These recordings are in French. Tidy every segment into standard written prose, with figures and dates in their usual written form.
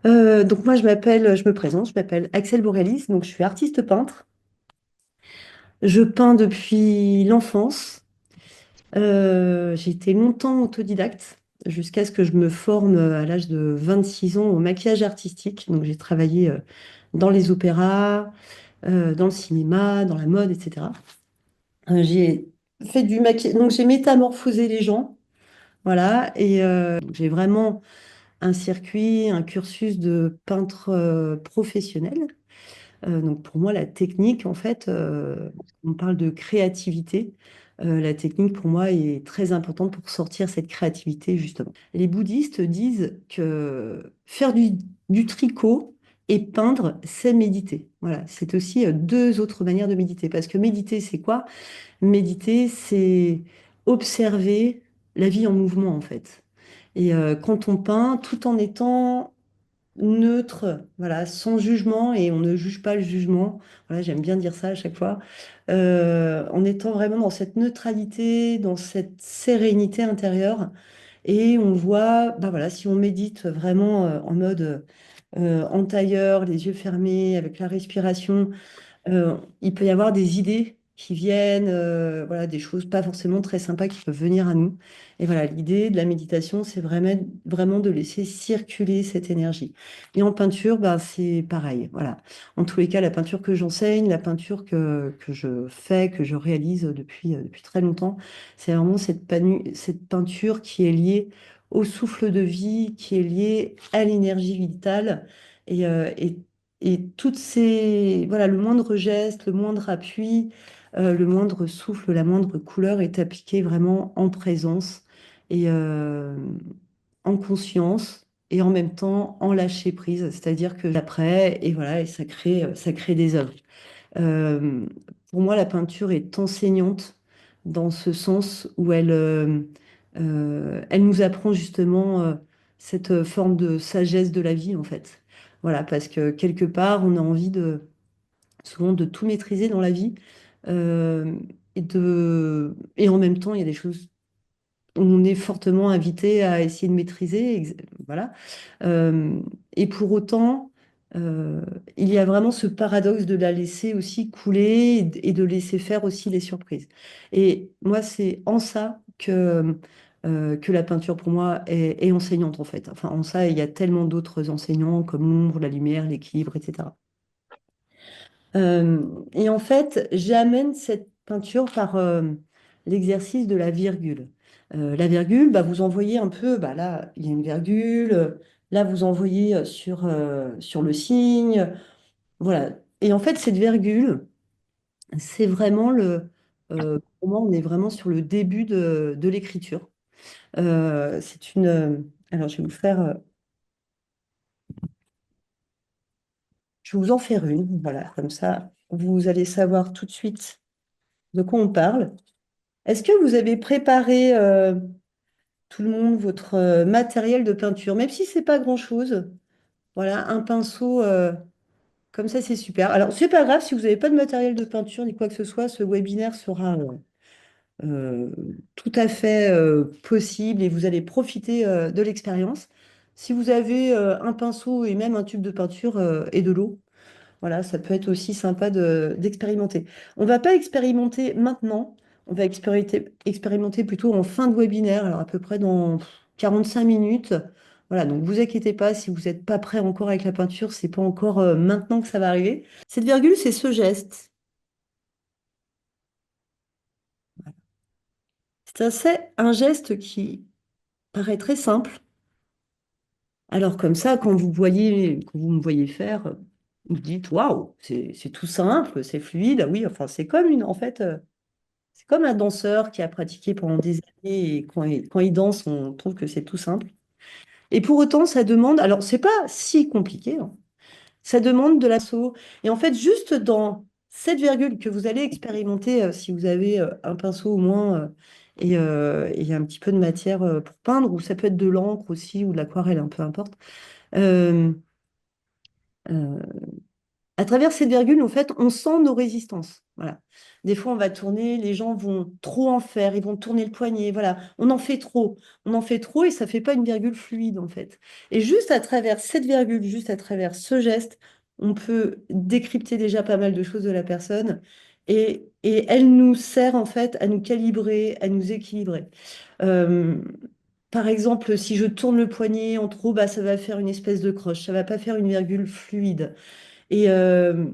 Donc moi je me présente, je m'appelle Axel Borelis, donc je suis artiste peintre. Je peins depuis l'enfance. J'ai été longtemps autodidacte jusqu'à ce que je me forme à l'âge de 26 ans au maquillage artistique. Donc j'ai travaillé dans les opéras, dans le cinéma, dans la mode, etc. J'ai fait du maquillage, donc j'ai métamorphosé les gens, voilà, et j'ai vraiment un circuit, un cursus de peintre professionnel. Donc pour moi, la technique, en fait, on parle de créativité. La technique, pour moi, est très importante pour sortir cette créativité, justement. Les bouddhistes disent que faire du tricot et peindre, c'est méditer. Voilà, c'est aussi deux autres manières de méditer. Parce que méditer, c'est quoi? Méditer, c'est observer la vie en mouvement, en fait. Et quand on peint, tout en étant neutre, voilà, sans jugement, et on ne juge pas le jugement. Voilà, j'aime bien dire ça à chaque fois. En étant vraiment dans cette neutralité, dans cette sérénité intérieure, et on voit, bah voilà, si on médite vraiment en mode en tailleur, les yeux fermés, avec la respiration, il peut y avoir des idées qui viennent, voilà, des choses pas forcément très sympas qui peuvent venir à nous. Et voilà, l'idée de la méditation, c'est vraiment de laisser circuler cette énergie. Et en peinture, ben, c'est pareil. Voilà. En tous les cas, la peinture que j'enseigne, la peinture que je fais, que je réalise depuis très longtemps, c'est vraiment cette peinture qui est liée au souffle de vie, qui est liée à l'énergie vitale. Et toutes ces, voilà, le moindre geste, le moindre appui, le moindre souffle, la moindre couleur est appliqué vraiment en présence et en conscience et en même temps en lâcher prise. C'est-à-dire que après, et voilà, et ça crée des œuvres. Euh, pour moi, la peinture est enseignante dans ce sens où elle nous apprend justement cette forme de sagesse de la vie, en fait. Voilà, parce que quelque part, on a envie souvent de tout maîtriser dans la vie. euh, et en même temps, il y a des choses où on est fortement invité à essayer de maîtriser. Voilà. Euh, et pour autant, euh, il y a vraiment ce paradoxe de la laisser aussi couler et de laisser faire aussi les surprises. Et moi, c'est en ça que la peinture, pour moi, est enseignante, en fait. Enfin, en ça, il y a tellement d'autres enseignants comme l'ombre, la lumière, l'équilibre, etc. Et en fait, j'amène cette peinture par l'exercice de la virgule. La virgule, bah, vous envoyez un peu, bah, là, il y a une virgule, là, vous envoyez sur le signe, voilà. Et en fait, cette virgule, c'est vraiment pour moi, on est vraiment sur le début de l'écriture. Alors, je vais vous en faire une, voilà, comme ça, vous allez savoir tout de suite de quoi on parle. Est-ce que vous avez préparé tout le monde votre matériel de peinture, même si c'est pas grand-chose? Voilà, un pinceau, comme ça, c'est super. Alors, c'est pas grave si vous n'avez pas de matériel de peinture ni quoi que ce soit, ce webinaire sera euh, tout à fait possible et vous allez profiter de l'expérience. Si vous avez un pinceau et même un tube de peinture et de l'eau, voilà, ça peut être aussi sympa d'expérimenter. On va pas expérimenter maintenant, on va expérimenter plutôt en fin de webinaire, alors à peu près dans 45 minutes. Voilà, donc vous inquiétez pas, si vous n'êtes pas prêt encore avec la peinture, c'est pas encore maintenant que ça va arriver. Cette virgule, c'est ce geste. Un geste qui paraît très simple. Alors comme ça, quand vous me voyez faire, vous dites, waouh, c'est tout simple, c'est fluide. Ah oui, enfin, en fait. C'est comme un danseur qui a pratiqué pendant des années et quand il danse, on trouve que c'est tout simple. Et pour autant, ça demande, alors c'est pas si compliqué, hein. Ça demande de l'assaut. Et en fait, juste dans cette virgule que vous allez expérimenter, si vous avez un pinceau au moins et un petit peu de matière pour peindre, ou ça peut être de l'encre aussi ou de l'aquarelle, hein, peu importe. Euh, euh, à travers cette virgule, en fait, on sent nos résistances. Voilà. Des fois, on va tourner, les gens vont trop en faire, ils vont tourner le poignet. Voilà, on en fait trop et ça fait pas une virgule fluide en fait. Et juste à travers cette virgule, juste à travers ce geste, on peut décrypter déjà pas mal de choses de la personne et elle nous sert en fait à nous calibrer, à nous équilibrer. Euh, Par exemple, si je tourne le poignet en trop, bah, ça va faire une espèce de croche, ça va pas faire une virgule fluide. Et, euh,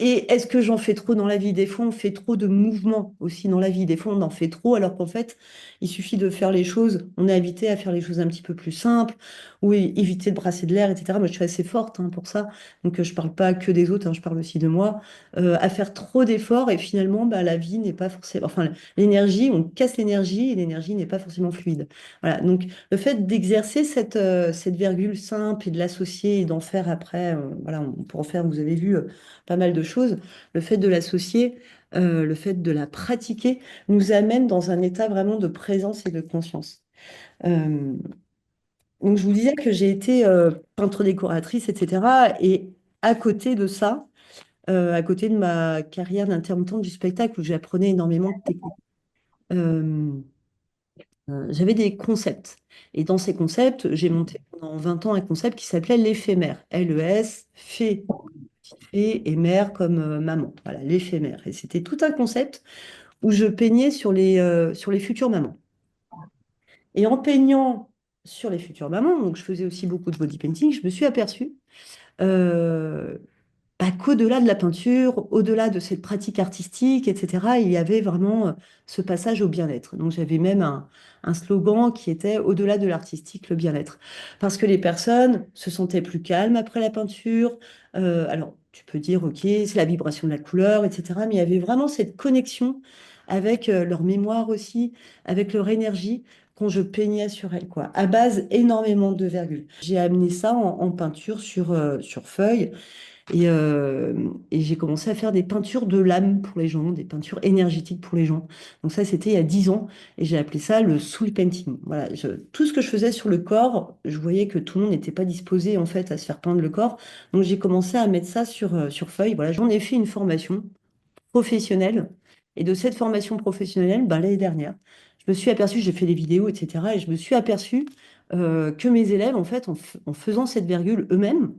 et est-ce que j'en fais trop dans la vie? Des fois, on fait trop de mouvements aussi dans la vie. Des fois, on en fait trop, alors qu'en fait, il suffit de faire les choses. On est habité à faire les choses un petit peu plus simples, ou éviter de brasser de l'air, etc. Moi, je suis assez forte pour ça. Donc, je parle pas que des autres, je parle aussi de moi. À faire trop d'efforts, et finalement, bah, la vie n'est pas forcément. Enfin, l'énergie, on casse l'énergie, et l'énergie n'est pas forcément fluide. Voilà. Donc, le fait d'exercer cette virgule simple et de l'associer et d'en faire après, voilà, on peut en faire, vous avez vu pas mal de choses, le fait de l'associer, le fait de la pratiquer, nous amène dans un état vraiment de présence et de conscience. Euh, donc je vous disais que j'ai été peintre décoratrice, etc. Et à côté de ça, à côté de ma carrière d'intermittente du spectacle où j'apprenais énormément de techniques, euh, j'avais des concepts. Et dans ces concepts, j'ai monté pendant 20 ans un concept qui s'appelait l'éphémère. LES, fait fée et mère comme maman. Voilà, l'éphémère. Et c'était tout un concept où je peignais sur les futures mamans. Et en peignant sur les futures mamans, donc je faisais aussi beaucoup de body painting, je me suis aperçue euh, bah, qu'au-delà de la peinture, au-delà de cette pratique artistique, etc., il y avait vraiment ce passage au bien-être. Donc j'avais même un slogan qui était au-delà de l'artistique, le bien-être. Parce que les personnes se sentaient plus calmes après la peinture. Alors tu peux dire, ok, c'est la vibration de la couleur, etc., mais il y avait vraiment cette connexion avec leur mémoire aussi, avec leur énergie quand je peignais sur elles, quoi, à base énormément de virgules. J'ai amené ça en peinture sur feuille. Et j'ai commencé à faire des peintures de l'âme pour les gens, des peintures énergétiques pour les gens. Donc ça, c'était il y a 10 ans et j'ai appelé ça le soul painting. Voilà, tout ce que je faisais sur le corps, je voyais que tout le monde n'était pas disposé en fait à se faire peindre le corps. Donc j'ai commencé à mettre ça sur feuille. Voilà, j'en ai fait une formation professionnelle. Et de cette formation professionnelle, ben, l'année dernière, je me suis aperçue, j'ai fait des vidéos, etc. Et je me suis aperçue que mes élèves, en fait, en faisant cette virgule eux-mêmes,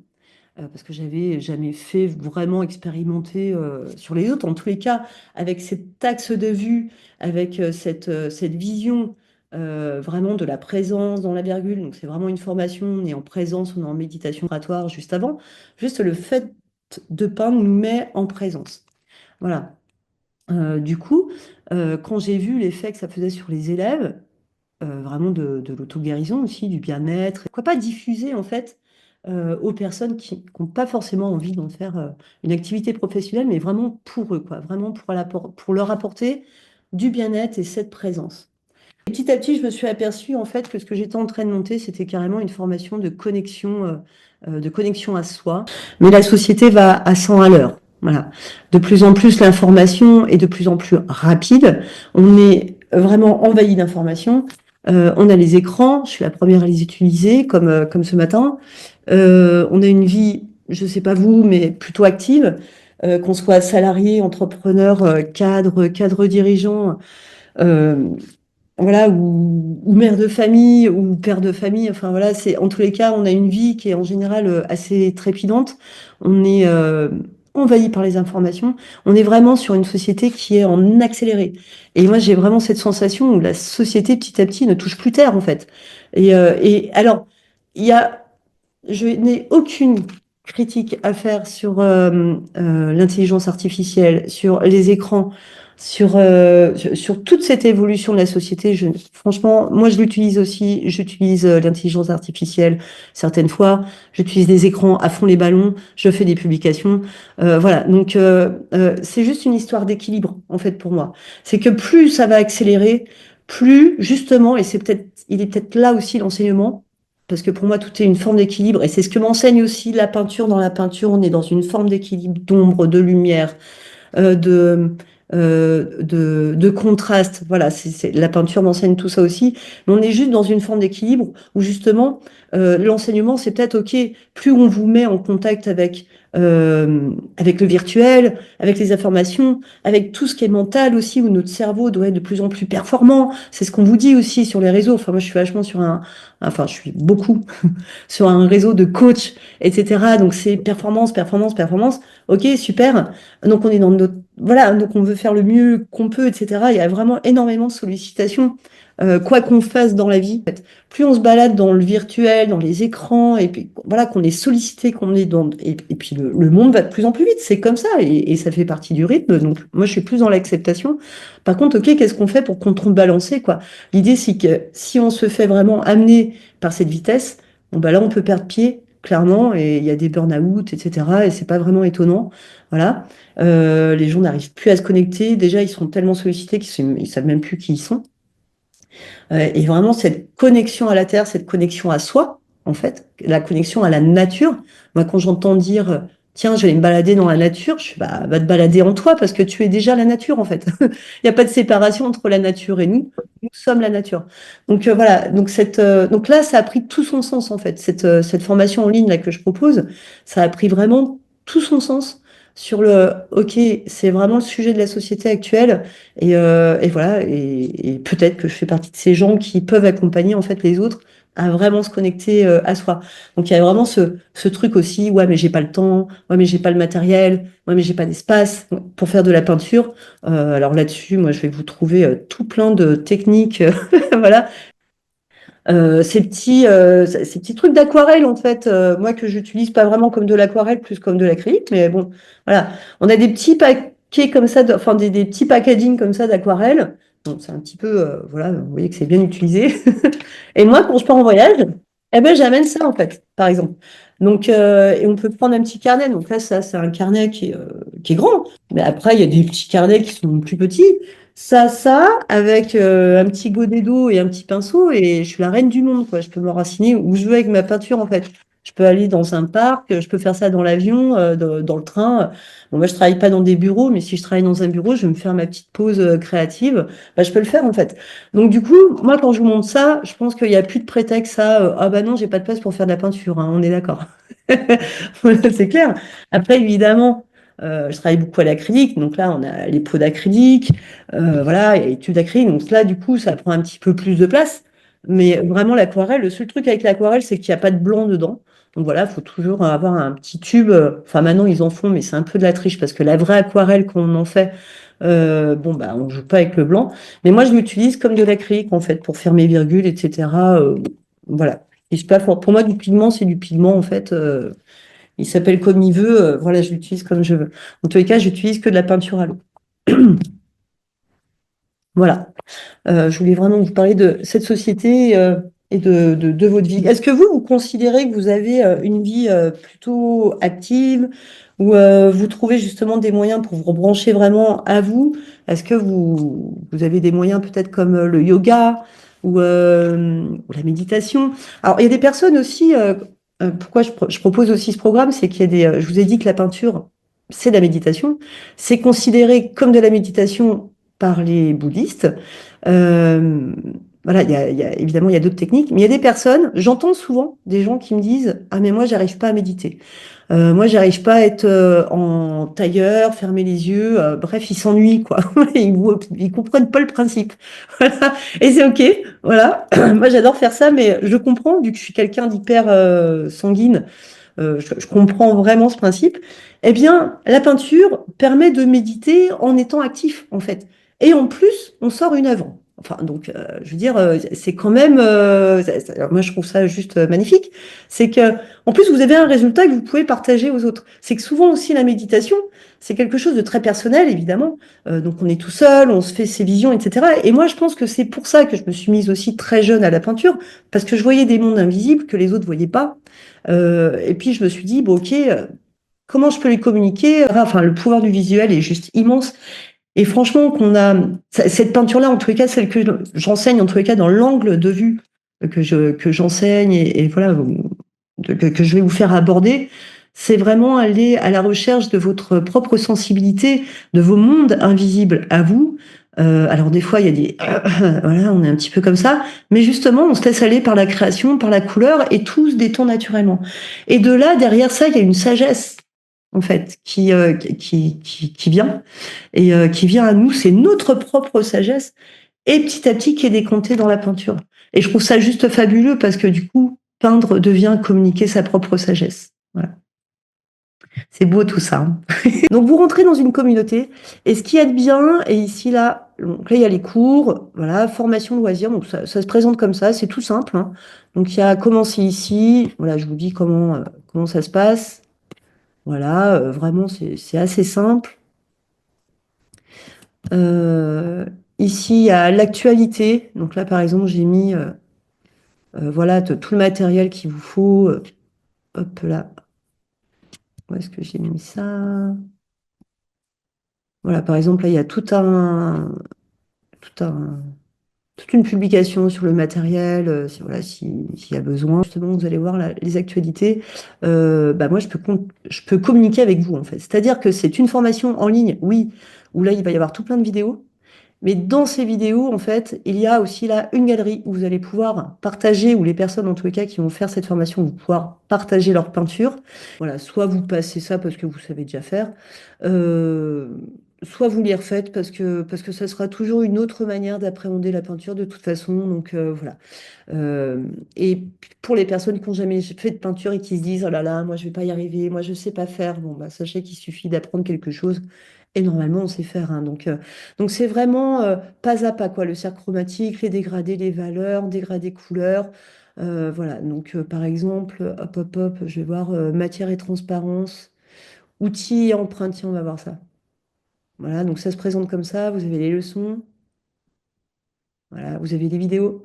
parce que j'avais jamais fait vraiment expérimenter sur les autres. En tous les cas, avec cet axe de vue, avec cette vision vraiment de la présence dans la virgule, donc c'est vraiment une formation, on est en présence, on est en méditation oratoire juste avant. Juste le fait de peindre nous met en présence. Voilà. Du coup, quand j'ai vu l'effet que ça faisait sur les élèves, vraiment de l'auto-guérison aussi, du bien-être. Pourquoi pas diffuser en fait aux personnes qui n'ont pas forcément envie d'en faire une activité professionnelle, mais vraiment pour eux, quoi, vraiment pour leur apporter du bien-être et cette présence. Et petit à petit, je me suis aperçue en fait que ce que j'étais en train de monter, c'était carrément une formation de connexion à soi. Mais la société va à 100 à l'heure. Voilà. De plus en plus, l'information est de plus en plus rapide. On est vraiment envahi d'informations. On a les écrans, je suis la première à les utiliser, comme ce matin. On a une vie, je ne sais pas vous, mais plutôt active, qu'on soit salarié, entrepreneur, cadre dirigeant. Euh, voilà, ou mère de famille, ou père de famille, enfin voilà, en tous les cas, on a une vie qui est en général assez trépidante. On est envahi par les informations. On est vraiment sur une société qui est en accéléré. Et moi, j'ai vraiment cette sensation où la société, petit à petit, ne touche plus terre, en fait. Et alors, il y a je n'ai aucune critique à faire sur l'intelligence artificielle, sur les écrans, sur toute cette évolution de la société. Franchement, moi, je l'utilise aussi. J'utilise l'intelligence artificielle certaines fois. J'utilise des écrans à fond les ballons. Je fais des publications. Voilà. Donc, c'est juste une histoire d'équilibre, en fait, pour moi. C'est que plus ça va accélérer, plus, justement, et il est peut-être là aussi l'enseignement, parce que pour moi, tout est une forme d'équilibre. Et c'est ce que m'enseigne aussi la peinture. Dans la peinture, on est dans une forme d'équilibre, d'ombre, de lumière, euh, de, de contraste. Voilà, la peinture m'enseigne tout ça aussi. Mais on est juste dans une forme d'équilibre où justement, l'enseignement, c'est peut-être, OK, plus on vous met en contact avec le virtuel, avec les informations, avec tout ce qui est mental aussi, où notre cerveau doit être de plus en plus performant. C'est ce qu'on vous dit aussi sur les réseaux. Enfin, moi, je suis vachement enfin, je suis beaucoup sur un réseau de coachs, etc. Donc, c'est performance, performance, performance. OK, super. Donc, on est dans notre, voilà, donc on veut faire le mieux qu'on peut, etc. Il y a vraiment énormément de sollicitations, quoi qu'on fasse dans la vie. En fait, plus on se balade dans le virtuel, dans les écrans, et puis voilà, qu'on est sollicité, qu'on est dans, et puis le monde va de plus en plus vite. C'est comme ça, et ça fait partie du rythme. Donc, moi, je suis plus dans l'acceptation. Par contre, OK, qu'est-ce qu'on fait pour contrebalancer, quoi? L'idée, c'est que si on se fait vraiment amener par cette vitesse, bon, bah là, on peut perdre pied, clairement, et il y a des burn-out, etc. Et c'est pas vraiment étonnant. Voilà. Les gens n'arrivent plus à se connecter. Déjà, ils sont tellement sollicités qu'ils savent même plus qui ils sont. Et vraiment, cette connexion à la terre, cette connexion à soi, en fait, la connexion à la nature. Moi, quand j'entends dire, tiens, je vais me balader dans la nature, je suis, bah, va te balader en toi parce que tu es déjà la nature, en fait. Il n'y a pas de séparation entre la nature et nous. Nous sommes la nature. Donc, voilà. Donc là, ça a pris tout son sens, en fait. Cette formation en ligne là, que je propose, ça a pris vraiment tout son sens sur OK, c'est vraiment le sujet de la société actuelle. Et voilà, et peut-être que je fais partie de ces gens qui peuvent accompagner en fait les autres à vraiment se connecter à soi. Donc il y a vraiment ce truc aussi, ouais, mais j'ai pas le temps, ouais, mais j'ai pas le matériel, ouais, mais j'ai pas d'espace pour faire de la peinture. Alors là-dessus, moi, je vais vous trouver tout plein de techniques, voilà, ces petits trucs d'aquarelle, en fait, moi que j'utilise pas vraiment comme de l'aquarelle, plus comme de l'acrylique, mais bon, voilà. On a des petits paquets comme ça, enfin des petits packaging comme ça d'aquarelle. Donc c'est un petit peu, voilà, vous voyez que c'est bien utilisé. Et moi, quand je pars en voyage, eh ben, j'amène ça, en fait, par exemple. Donc, et on peut prendre un petit carnet. Donc là, ça, c'est un carnet qui est grand. Mais après, il y a des petits carnets qui sont plus petits. Ça, avec un petit godet d'eau et un petit pinceau, et je suis la reine du monde, quoi. Je peux m'enraciner où je veux avec ma peinture, en fait. Je peux aller dans un parc, je peux faire ça dans l'avion, dans le train. Bon, moi, je travaille pas dans des bureaux, mais si je travaille dans un bureau, je vais me faire ma petite pause créative. Bah, je peux le faire, en fait. Donc, du coup, moi, quand je vous montre ça, je pense qu'il n'y a plus de prétexte à ah bah non, j'ai pas de place pour faire de la peinture, hein, on est d'accord. Voilà, c'est clair. Après, évidemment, je travaille beaucoup à l'acrylique, donc là, on a les pots d'acrylique, voilà, et les tubes d'acrylique. Donc là, du coup, ça prend un petit peu plus de place. Mais vraiment, l'aquarelle, le seul truc avec l'aquarelle, c'est qu'il n'y a pas de blanc dedans. Donc voilà, il faut toujours avoir un petit tube. Enfin, maintenant, ils en font, mais c'est un peu de la triche parce que la vraie aquarelle qu'on en fait, bon, bah, on ne joue pas avec le blanc. Mais moi, je l'utilise comme de l'acrylique, en fait, pour faire mes virgules, etc. Voilà. Et c'est pas pour moi, du pigment, c'est du pigment, en fait. Il s'appelle comme il veut. Voilà, je l'utilise comme je veux. En tous les cas, j'utilise que de la peinture à l'eau. Voilà. Je voulais vraiment vous parler de cette société et de votre vie. Est-ce que vous considérez que vous avez une vie plutôt active ou vous trouvez justement des moyens pour vous rebrancher vraiment à vous? Est-ce que vous avez des moyens peut-être comme le yoga ou la méditation? Alors, il y a des personnes aussi, pourquoi je propose aussi ce programme, c'est qu'il y a je vous ai dit que la peinture, c'est de la méditation. C'est considéré comme de la méditation par les bouddhistes. Euh, voilà, évidemment, il y a d'autres techniques, mais il y a des personnes, j'entends souvent des gens qui me disent, ah, mais moi, j'arrive pas à méditer. Moi, j'arrive pas à être en tailleur, fermer les yeux. Bref, ils s'ennuient, quoi. Ils comprennent pas le principe. Voilà. Et c'est OK. Voilà. Moi, j'adore faire ça, mais je comprends, vu que je suis quelqu'un d'hyper sanguine, je comprends vraiment ce principe. Eh bien, la peinture permet de méditer en étant actif, en fait. Et en plus, on sort une œuvre. Enfin, donc, je veux dire, c'est quand même, alors moi, je trouve ça juste magnifique. C'est que, en plus, vous avez un résultat que vous pouvez partager aux autres. C'est que souvent aussi, la méditation, c'est quelque chose de très personnel, évidemment. Donc, on est tout seul, on se fait ses visions, etc. Et moi, je pense que c'est pour ça que je me suis mise aussi très jeune à la peinture, parce que je voyais des mondes invisibles que les autres voyaient pas. Et puis, je me suis dit, bon, OK, comment je peux les communiquer? Enfin, le pouvoir du visuel est juste immense. Et franchement, cette peinture-là, en tous les cas, celle que j'enseigne, en tous les cas, dans l'angle de vue que j'enseigne et voilà, que je vais vous faire aborder, C'est vraiment aller à la recherche de votre propre sensibilité, de vos mondes invisibles à vous. Alors des fois, il y a des... voilà, on est un petit peu comme ça, mais justement, on se laisse aller par la création, par la couleur, et tout se détend naturellement. Et de là, derrière ça, il y a une sagesse, en fait, qui vient, et qui vient à nous, c'est notre propre sagesse, et petit à petit qui est décomptée dans la peinture. Et je trouve ça juste fabuleux, parce que du coup, peindre devient communiquer sa propre sagesse. Voilà. C'est beau tout ça, hein. Donc vous rentrez dans une communauté et ce qu'il y a de bien, et ici là, il y a les cours, voilà, formation loisirs, donc ça se présente comme ça, c'est tout simple, hein. Donc il y a commencer ici, voilà, je vous dis comment ça se passe, voilà, vraiment c'est assez simple. Euh, Ici il y a l'actualité, donc là par exemple j'ai mis voilà tout le matériel qu'il vous faut, hop là, où est-ce que j'ai mis ça? Voilà, par exemple là il y a tout un toute une publication sur le matériel, voilà, s'il y a besoin. Justement, vous allez voir les actualités. Bah, moi, je peux communiquer avec vous, en fait. C'est-à-dire que c'est une formation en ligne, oui, où là, il va y avoir tout plein de vidéos. Mais dans ces vidéos, en fait, il y a aussi là une galerie où vous allez pouvoir partager, ou les personnes, en tous les cas, qui vont faire cette formation, vont pouvoir partager leur peinture. Voilà, soit vous passez ça parce que vous savez déjà faire, euh, soit vous les refaites parce que ça sera toujours une autre manière d'appréhender la peinture de toute façon. Donc voilà. Euh, et pour les personnes qui n'ont jamais fait de peinture et qui se disent, oh là là, moi je vais pas y arriver, moi je sais pas faire, bon bah sachez qu'il suffit d'apprendre quelque chose et normalement on sait faire, hein. Donc c'est vraiment pas à pas quoi, le cercle chromatique, les dégradés, les valeurs, dégradés couleurs. Voilà, donc par exemple, hop hop hop, je vais voir matière et transparence, outils et empreintes, tiens, on va voir ça. Voilà, donc ça se présente comme ça, vous avez les leçons, voilà, vous avez les vidéos.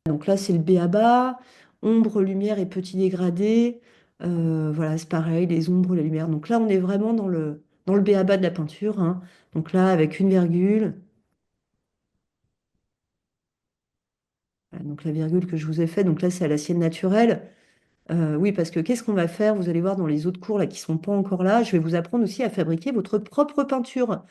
Donc là, c'est le b.a.-ba, ombre, lumière et petits dégradés. Voilà, c'est pareil, les ombres, la lumière. Donc là, on est vraiment dans le b.a.-ba de la peinture, hein. Donc là, avec une virgule. Voilà, donc la virgule que je vous ai faite, donc là, c'est à la sienne naturelle. Oui, parce que qu'est-ce qu'on va faire? Vous allez voir dans les autres cours là qui sont pas encore là, je vais vous apprendre aussi à fabriquer votre propre peinture.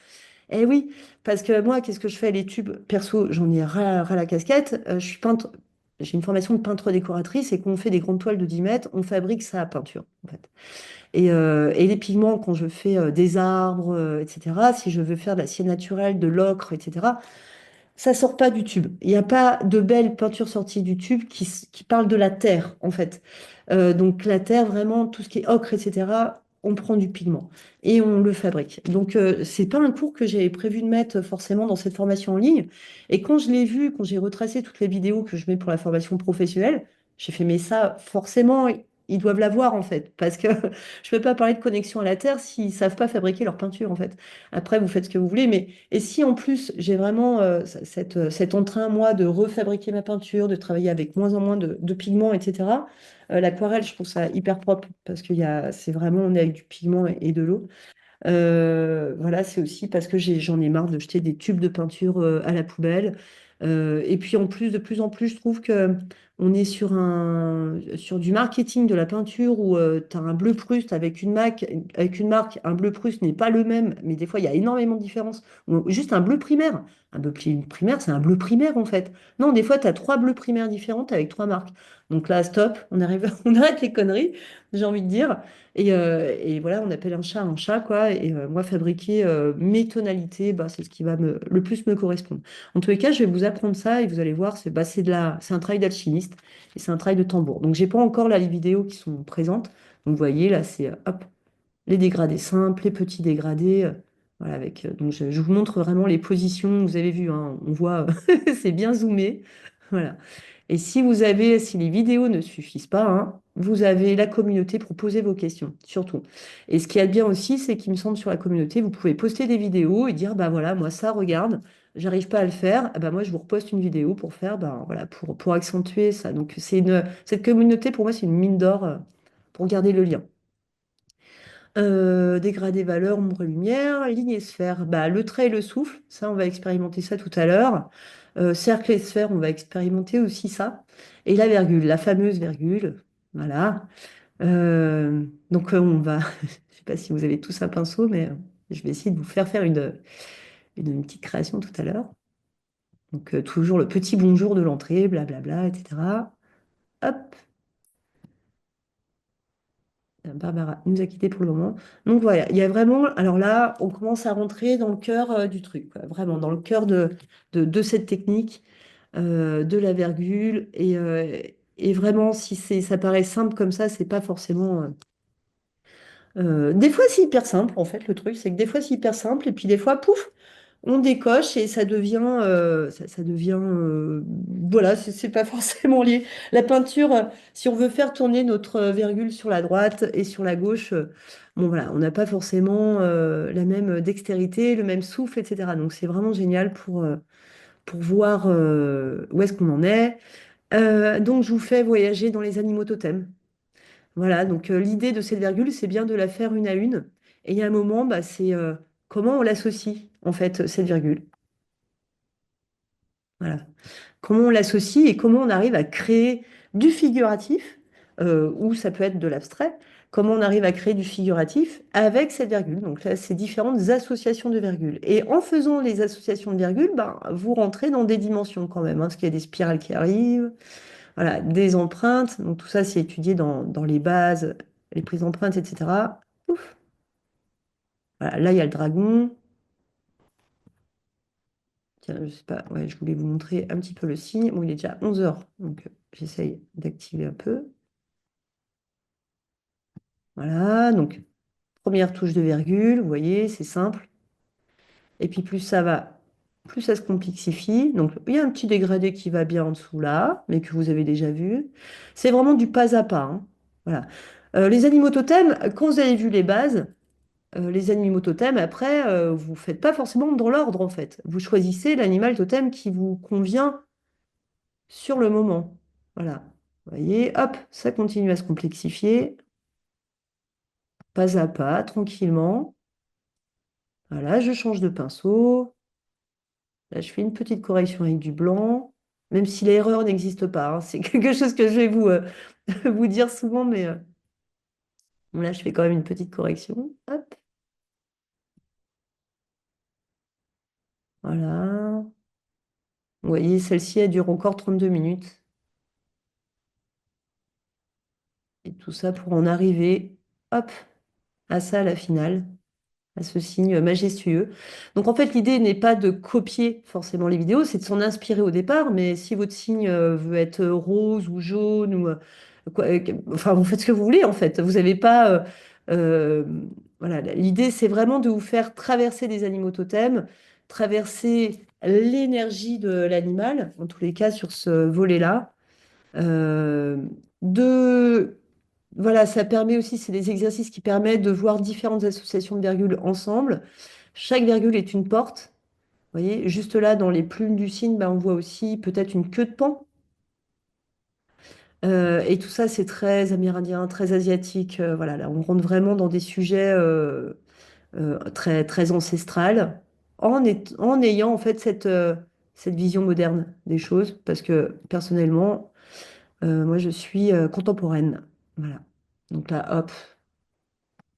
Eh oui, parce que moi, qu'est-ce que je fais? Les tubes, perso, j'en ai ras la casquette. Je suis peintre, j'ai une formation de peintre décoratrice et quand on fait des grandes toiles de 10 mètres, on fabrique ça à peinture, en fait. Et les pigments, quand je fais des arbres, etc., si je veux faire de la cire naturelle, de l'ocre, etc., ça sort pas du tube. Il n'y a pas de belle peinture sortie du tube qui parle de la terre, en fait. Donc la terre, vraiment, tout ce qui est ocre, etc., on prend du pigment et on le fabrique. Donc c'est pas un cours que j'ai prévu de mettre forcément dans cette formation en ligne. Et quand je l'ai vu, quand j'ai retracé toutes les vidéos que je mets pour la formation professionnelle, j'ai fait, mais ça, forcément, ils doivent l'avoir, en fait. Parce que je peux pas parler de connexion à la terre s'ils savent pas fabriquer leur peinture, en fait. Après, vous faites ce que vous voulez, mais et si en plus j'ai vraiment cet entrain, moi, de refabriquer ma peinture, de travailler avec moins en moins de pigments, etc., l'aquarelle, je trouve ça hyper propre parce c'est vraiment, on est avec du pigment et de l'eau. Voilà, c'est aussi parce que j'en ai marre de jeter des tubes de peinture à la poubelle. Et puis en plus, de plus en plus, je trouve que on est sur du marketing de la peinture où tu as un bleu Prusse avec une marque. Un bleu Prusse n'est pas le même, mais des fois, il y a énormément de différences. Ou juste un bleu primaire. Un bleu primaire, c'est un bleu primaire en fait. Non, des fois, tu as trois bleus primaires différentes avec trois marques. Donc là, stop, on arrive, on arrête les conneries, j'ai envie de dire. Et voilà, on appelle un chat, quoi. Et moi, fabriquer mes tonalités, bah, c'est ce qui va le plus me correspondre. En tous les cas, je vais vous apprendre ça et vous allez voir, c'est un travail d'alchimiste et c'est un travail de tambour. Donc, j'ai pas encore là les vidéos qui sont présentes. Donc, vous voyez, là, c'est hop, les dégradés simples, les petits dégradés. Voilà, donc, je vous montre vraiment les positions. Vous avez vu, hein, on voit, c'est bien zoomé. Voilà. Et si les vidéos ne suffisent pas, hein, vous avez la communauté pour poser vos questions, surtout. Et ce qui est bien aussi, c'est qu'il me semble sur la communauté, vous pouvez poster des vidéos et dire, bah voilà, moi ça, regarde, j'arrive pas à le faire, ah bah moi je vous reposte une vidéo pour faire, bah voilà, pour accentuer ça. Donc cette communauté, pour moi, c'est une mine d'or pour garder le lien. Dégradé valeur, ombre et lumière, ligne et sphère. Bah, le trait et le souffle, ça on va expérimenter ça tout à l'heure. Cercle et sphère, on va expérimenter aussi ça. Et la virgule, la fameuse virgule. Voilà. On va, je sais pas si vous avez tous un pinceau, mais je vais essayer de vous faire faire une petite création tout à l'heure. Toujours le petit bonjour de l'entrée, blablabla, etc. Hop, Barbara nous a quittés pour le moment. Donc voilà, il y a vraiment, alors là, on commence à rentrer dans le cœur du truc, quoi, vraiment dans le cœur de cette technique, de la virgule. Et vraiment, si ça paraît simple comme ça, c'est pas forcément. Des fois, c'est hyper simple, en fait, le truc, c'est que des fois, c'est hyper simple, et puis des fois, pouf, on décoche et ça devient, voilà, c'est pas forcément lié. La peinture, si on veut faire tourner notre virgule sur la droite et sur la gauche, bon voilà, on n'a pas forcément la même dextérité, le même souffle, etc. Donc c'est vraiment génial pour voir où est-ce qu'on en est. Donc je vous fais voyager dans les animaux totems. Voilà, donc l'idée de cette virgule, c'est bien de la faire une à une. Et il y a un moment, bah, c'est comment on l'associe, en fait, cette virgule. Voilà. Comment on l'associe et comment on arrive à créer du figuratif, ou ça peut être de l'abstrait, comment on arrive à créer du figuratif avec cette virgule. Donc là, c'est différentes associations de virgules. Et en faisant les associations de virgules, bah, vous rentrez dans des dimensions quand même, hein, parce qu'il y a des spirales qui arrivent, voilà, des empreintes. Donc tout ça, c'est étudié dans les bases, les prises d'empreintes, etc. Ouf. Voilà, là, il y a le dragon. Tiens, je sais pas, ouais, je voulais vous montrer un petit peu le signe. Bon, il est déjà 11 heures, donc j'essaye d'activer un peu. Voilà, donc première touche de virgule, vous voyez, c'est simple. Et puis plus ça va, plus ça se complexifie. Donc il y a un petit dégradé qui va bien en dessous là, mais que vous avez déjà vu. C'est vraiment du pas à pas, hein. Voilà. Les animaux totems, quand vous avez vu les bases, les animaux totems, après, vous ne faites pas forcément dans l'ordre en fait. Vous choisissez l'animal totem qui vous convient sur le moment. Voilà. Vous voyez, hop, ça continue à se complexifier, pas à pas, tranquillement. Voilà, je change de pinceau. Là, je fais une petite correction avec du blanc, même si l'erreur n'existe pas, hein. C'est quelque chose que je vais vous dire souvent, mais bon, là, je fais quand même une petite correction. Hop, voilà. Vous voyez, celle-ci, elle dure encore 32 minutes. Et tout ça pour en arriver, hop, à ça, à la finale, à ce signe majestueux. Donc en fait, l'idée n'est pas de copier forcément les vidéos, c'est de s'en inspirer au départ, mais si votre signe veut être rose ou jaune, ou enfin, vous faites ce que vous voulez en fait. Vous n'avez pas... euh, voilà, l'idée, c'est vraiment de vous faire traverser des animaux totems, traverser l'énergie de l'animal, en tous les cas sur ce volet-là. Euh, de voilà, ça permet aussi, c'est des exercices qui permettent de voir différentes associations de virgules ensemble. Chaque virgule est une porte. Vous voyez, juste là, dans les plumes du cygne, ben, on voit aussi peut-être une queue de paon. Et tout ça, c'est très amérindien, très asiatique. Voilà, là, on rentre vraiment dans des sujets très, très ancestrales, en ayant en fait cette vision moderne des choses, parce que personnellement, moi, je suis contemporaine. Voilà. Donc là, hop.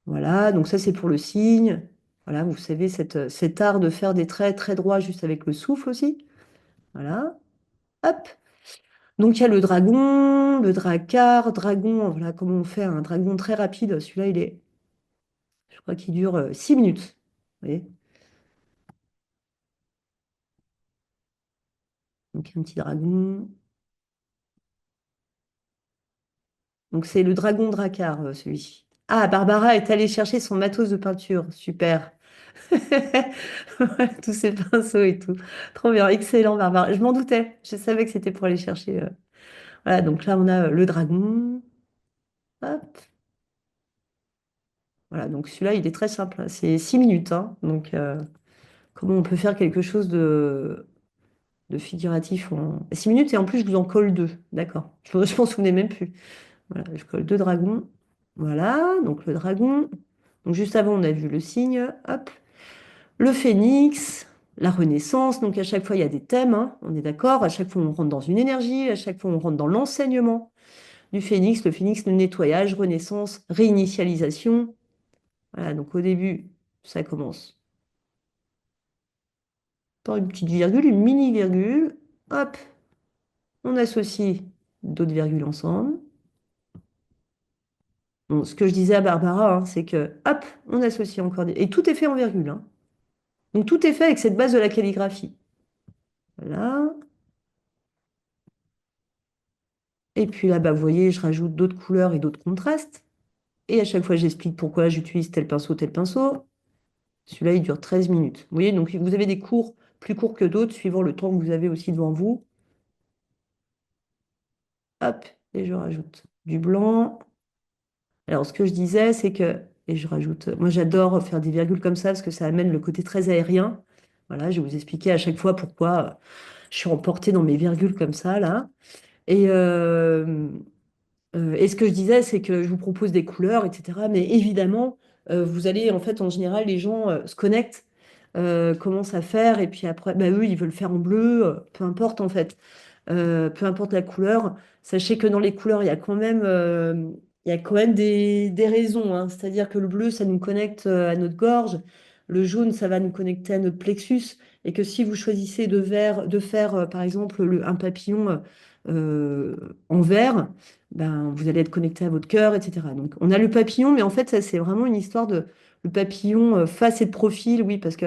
Voilà, donc ça c'est pour le signe. Voilà, vous savez, cet art de faire des traits très droits juste avec le souffle aussi. Voilà, hop. Donc il y a le dracar, dragon, voilà comment on fait un dragon très rapide. Celui-là, je crois qu'il dure 6 minutes. Vous voyez, donc un petit dragon. Donc c'est le dragon dracar, celui-ci. Ah, Barbara est allée chercher son matos de peinture. Super. Voilà, tous ces pinceaux et tout. Trop bien, excellent, Barbara. Je m'en doutais. Je savais que c'était pour aller chercher. Voilà, donc là, on a le dragon. Hop. Voilà, donc celui-là, il est très simple, hein. C'est 6 minutes, hein. Donc, comment on peut faire quelque chose de figuratif en 6 minutes et en plus, je vous en colle deux. D'accord. Je m'en souvenais même plus. Voilà, je colle deux dragons. Voilà, donc le dragon. Donc, juste avant, on a vu le cygne. Hop. Le phénix, la renaissance. Donc, à chaque fois, il y a des thèmes, hein. On est d'accord. À chaque fois, on rentre dans une énergie. À chaque fois, on rentre dans l'enseignement. du phénix. Le phénix, le nettoyage, renaissance, réinitialisation. Voilà, donc au début, ça commence par une petite virgule, une mini-virgule. Hop, on associe d'autres virgules ensemble. Bon, ce que je disais à Barbara, hein, c'est que, hop, on associe encore des... Et tout est fait en virgule, hein. Donc tout est fait avec cette base de la calligraphie. Voilà. Et puis là, bah, vous voyez, je rajoute d'autres couleurs et d'autres contrastes. Et à chaque fois, j'explique pourquoi j'utilise tel pinceau, tel pinceau. Celui-là, il dure 13 minutes. Vous voyez, donc vous avez des cours plus courts que d'autres, suivant le temps que vous avez aussi devant vous. Hop, et je rajoute du blanc. Alors, ce que je disais, c'est que, et je rajoute, moi j'adore faire des virgules comme ça parce que ça amène le côté très aérien. Voilà, je vais vous expliquer à chaque fois pourquoi je suis emportée dans mes virgules comme ça, là. Et ce que je disais, c'est que je vous propose des couleurs, etc. Mais évidemment, vous allez, en fait, en général, les gens se connectent, commencent à faire, et puis après, bah, eux, ils veulent faire en bleu, peu importe, en fait. Peu importe la couleur. Sachez que dans les couleurs, il y a quand même des raisons, hein. C'est-à-dire que le bleu, ça nous connecte à notre gorge. Le jaune, ça va nous connecter à notre plexus. Et que si vous choisissez de faire, par exemple, un papillon en vert, ben, vous allez être connecté à votre cœur, etc. Donc, on a le papillon, mais en fait, ça, c'est vraiment une histoire de le papillon face et de profil, oui, parce que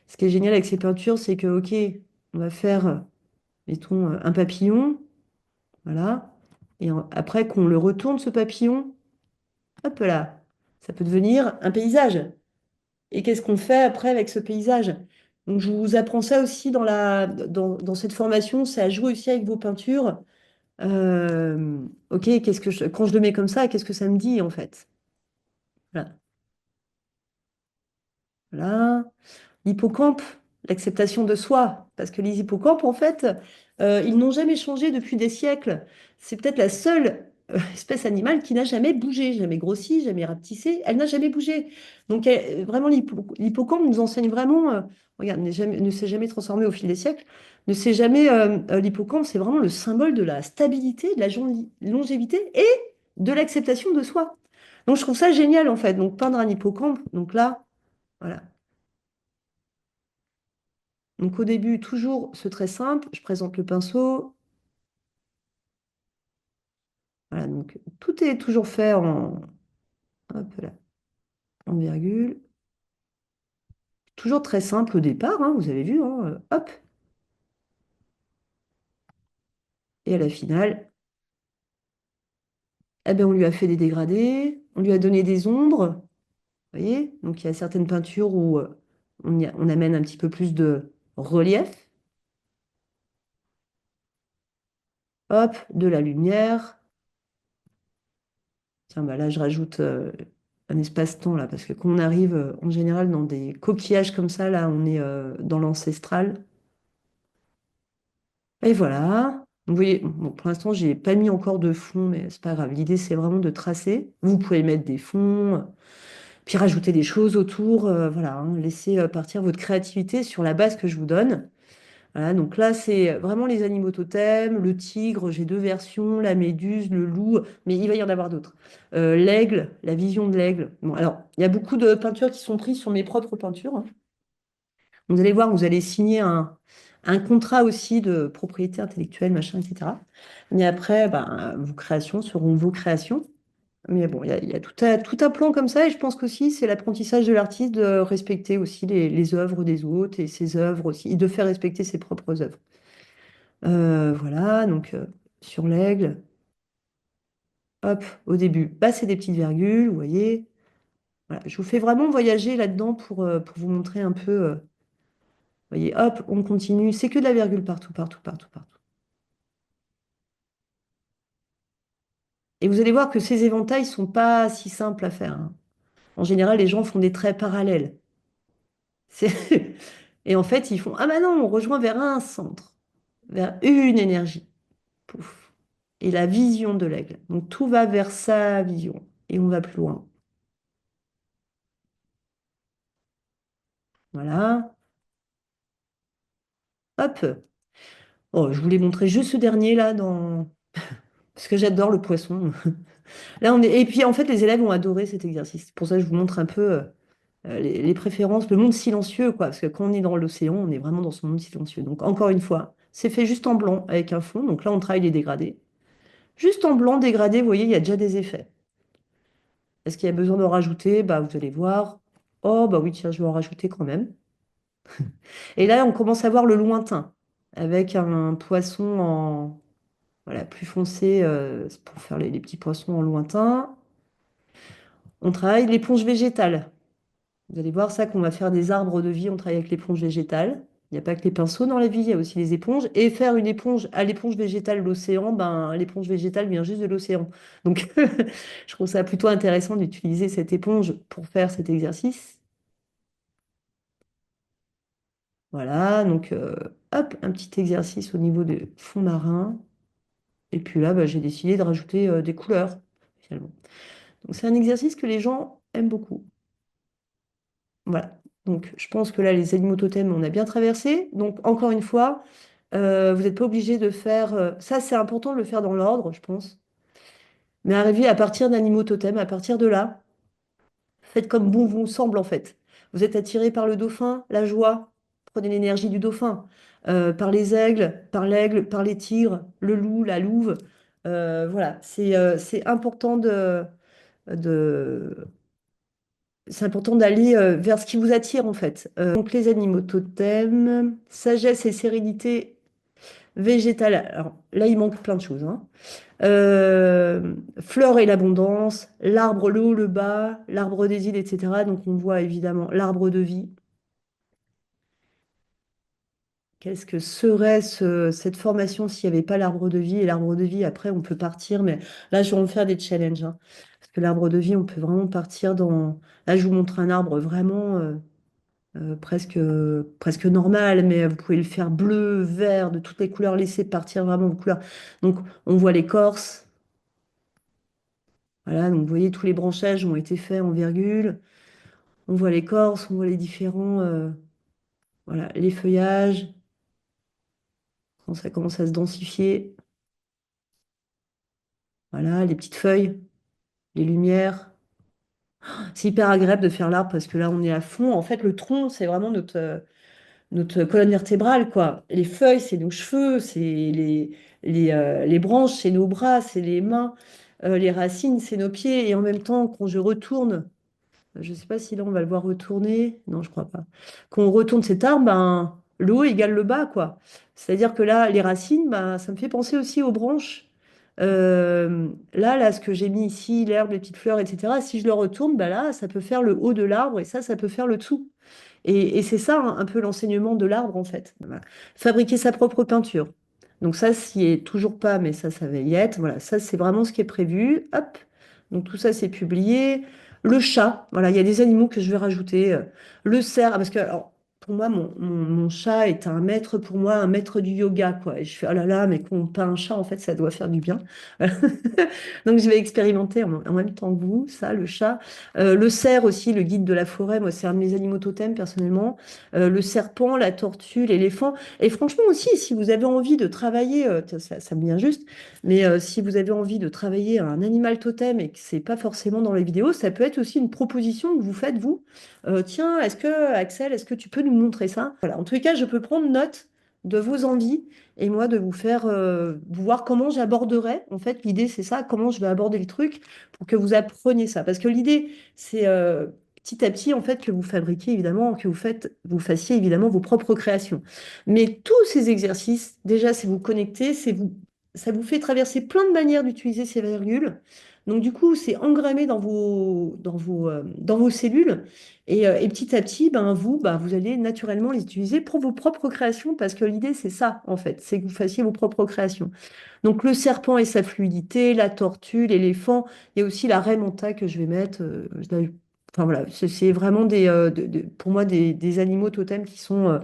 ce qui est génial avec ces peintures, c'est que, OK, on va faire mettons un papillon, voilà. Et après qu'on le retourne, ce papillon, hop là, ça peut devenir un paysage. Et qu'est-ce qu'on fait après avec ce paysage? Donc, je vous apprends ça aussi dans cette formation, c'est à jouer aussi avec vos peintures. Ok, quand je le mets comme ça, qu'est-ce que ça me dit en fait? Voilà. Voilà. L'hippocampe, l'acceptation de soi. Parce que les hippocampes, en fait, ils n'ont jamais changé depuis des siècles. C'est peut-être la seule espèce animale qui n'a jamais bougé, jamais grossi, jamais rapetissé. Elle n'a jamais bougé. Donc, vraiment, l'hippocampe nous enseigne vraiment, regarde, ne s'est jamais transformé au fil des siècles, ne s'est jamais, l'hippocampe, c'est vraiment le symbole de la stabilité, de la longévité et de l'acceptation de soi. Donc, je trouve ça génial, en fait. Donc, peindre un hippocampe, donc là, voilà. Donc au début, toujours ce très simple, je présente le pinceau. Voilà, donc tout est toujours fait hop là, en virgule. Toujours très simple au départ, hein, vous avez vu, hein, hop. Et à la finale, eh ben, on lui a fait des dégradés, on lui a donné des ombres. Vous voyez? Donc il y a certaines peintures où on amène un petit peu plus de relief. Hop, de la lumière. Tiens, bah là, je rajoute un espace-temps, là, parce que quand on arrive en général dans des coquillages comme ça, là, on est dans l'ancestral. Et voilà. Vous voyez, bon, pour l'instant, j'ai pas mis encore de fond, mais c'est pas grave. L'idée, c'est vraiment de tracer. Vous pouvez mettre des fonds, puis rajouter des choses autour. Voilà, hein. Laissez partir votre créativité sur la base que je vous donne. Voilà, donc là, c'est vraiment les animaux totems, le tigre, j'ai deux versions, la méduse, le loup, mais il va y en avoir d'autres. L'aigle, la vision de l'aigle. Bon, alors, il y a beaucoup de peintures qui sont prises sur mes propres peintures, hein. Vous allez voir, vous allez signer un contrat aussi de propriété intellectuelle, machin, etc. Mais après, ben, vos créations seront vos créations. Mais bon, il y a tout un plan comme ça, et je pense qu'aussi, c'est l'apprentissage de l'artiste de respecter aussi les œuvres des autres et ses œuvres aussi, et de faire respecter ses propres œuvres. Voilà, donc sur l'aigle, hop, au début, bah, c'est des petites virgules, vous voyez. Voilà, je vous fais vraiment voyager là-dedans pour vous montrer un peu. Vous voyez, hop, on continue. C'est que de la virgule partout, partout, partout, partout. Et vous allez voir que ces éventails sont pas si simples à faire, hein. En général, les gens font des traits parallèles. Et en fait, ils font, ah bah non, on rejoint vers un centre, vers une énergie. Pouf. Et la vision de l'aigle. Donc tout va vers sa vision. Et on va plus loin. Voilà. Hop. Oh, je voulais montrer juste ce dernier là dans... parce que j'adore le poisson. Là, on est... Et puis, en fait, les élèves ont adoré cet exercice. C'est pour ça que je vous montre un peu les préférences, le monde silencieux, quoi. Parce que quand on est dans l'océan, on est vraiment dans ce monde silencieux. Donc, encore une fois, c'est fait juste en blanc avec un fond. Donc là, on travaille les dégradés. Juste en blanc dégradé, vous voyez, il y a déjà des effets. Est-ce qu'il y a besoin d'en rajouter? Bah, vous allez voir. Oh, bah oui, tiens, je vais en rajouter quand même. Et là, on commence à voir le lointain avec un poisson en voilà, plus foncé c'est pour faire les petits poissons en lointain. On travaille l'éponge végétale. Vous allez voir ça qu'on va faire des arbres de vie, on travaille avec l'éponge végétale. Il n'y a pas que les pinceaux dans la vie, il y a aussi les éponges. Et faire une éponge à l'éponge végétale, l'océan, ben, l'éponge végétale vient juste de l'océan. Donc, je trouve ça plutôt intéressant d'utiliser cette éponge pour faire cet exercice. Voilà, donc hop, un petit exercice au niveau des fonds marins. Et puis là, bah, j'ai décidé de rajouter des couleurs, finalement. Donc, c'est un exercice que les gens aiment beaucoup. Voilà. Donc, je pense que là, les animaux totems, on a bien traversé. Donc, encore une fois, vous n'êtes pas obligé de faire. Ça, c'est important de le faire dans l'ordre, je pense. Mais arriver à partir d'animaux totems, à partir de là, faites comme bon vous semble, en fait. Vous êtes attiré par le dauphin, la joie, prenez l'énergie du dauphin. Par les aigles, par l'aigle, par les tigres, le loup, la louve. Voilà, c'est important de, c'est important d'aller vers ce qui vous attire en fait. Donc les animaux totems, sagesse et sérénité végétale. Alors là, il manque plein de choses, hein. Fleur et l'abondance, l'arbre, le haut, le bas, l'arbre des îles, etc. Donc on voit évidemment l'arbre de vie. Qu'est-ce que serait cette formation s'il n'y avait pas l'arbre de vie? Et l'arbre de vie, après, on peut partir, mais là, je vais en faire des challenges, hein. Parce que l'arbre de vie, on peut vraiment partir dans... Là, je vous montre un arbre vraiment presque normal, mais vous pouvez le faire bleu, vert, de toutes les couleurs, laisser partir vraiment vos couleurs. Donc, on voit l'écorce. Voilà, donc vous voyez, tous les branchages ont été faits en virgule. On voit l'écorce, on voit les différents, voilà, les feuillages, quand ça commence à se densifier. Voilà, les petites feuilles, les lumières. C'est hyper agréable de faire l'arbre parce que là, on est à fond. En fait, le tronc, c'est vraiment notre colonne vertébrale, quoi. Les feuilles, c'est nos cheveux, c'est les branches, c'est nos bras, c'est les mains, les racines, c'est nos pieds. Et en même temps, quand je retourne, je ne sais pas si là on va le voir retourner, non, je crois pas. Quand on retourne cet arbre, ben, le haut égale le bas, quoi. C'est-à-dire que là, les racines, ben, ça me fait penser aussi aux branches. Là, ce que j'ai mis ici, l'herbe, les petites fleurs, etc., si je le retourne, ben là, ça peut faire le haut de l'arbre et ça peut faire le dessous. Et c'est ça un peu l'enseignement de l'arbre en fait. Voilà. Fabriquer sa propre peinture. Donc ça, s'y est toujours pas, mais ça va y être. Voilà, ça c'est vraiment ce qui est prévu. Hop. Donc tout ça c'est publié. Le chat, voilà, il y a des animaux que je vais rajouter. Le cerf, parce que alors, pour moi, mon chat est un maître, pour moi, un maître du yoga, quoi. Et je fais, oh là là, mais quand on peint un chat, en fait, ça doit faire du bien. Donc je vais expérimenter en même temps que vous, ça, le chat. Le cerf aussi, le guide de la forêt, moi, c'est un de mes animaux totems personnellement. Le serpent, la tortue, l'éléphant. Et franchement aussi, si vous avez envie de travailler, ça me vient juste, mais si vous avez envie de travailler un animal totem et que c'est pas forcément dans les vidéos, ça peut être aussi une proposition que vous faites vous. Tiens, Axel, est-ce que tu peux nous montrer ça? Voilà. En tout cas, je peux prendre note de vos envies et moi de vous faire vous voir comment j'aborderai. En fait, l'idée, c'est ça, comment je vais aborder le truc pour que vous appreniez ça. Parce que l'idée, c'est petit à petit, en fait, que vous fabriquiez évidemment, vous fassiez évidemment vos propres créations. Mais tous ces exercices, déjà, c'est vous connecter, ça vous fait traverser plein de manières d'utiliser ces virgules. Donc, du coup, c'est engrammé dans vos cellules. Et petit à petit, vous allez naturellement les utiliser pour vos propres créations parce que l'idée, c'est ça, en fait, c'est que vous fassiez vos propres créations. Donc le serpent et sa fluidité, la tortue, l'éléphant, il y a aussi la raie manta que je vais mettre. Enfin voilà, c'est vraiment pour moi des animaux totems qui sont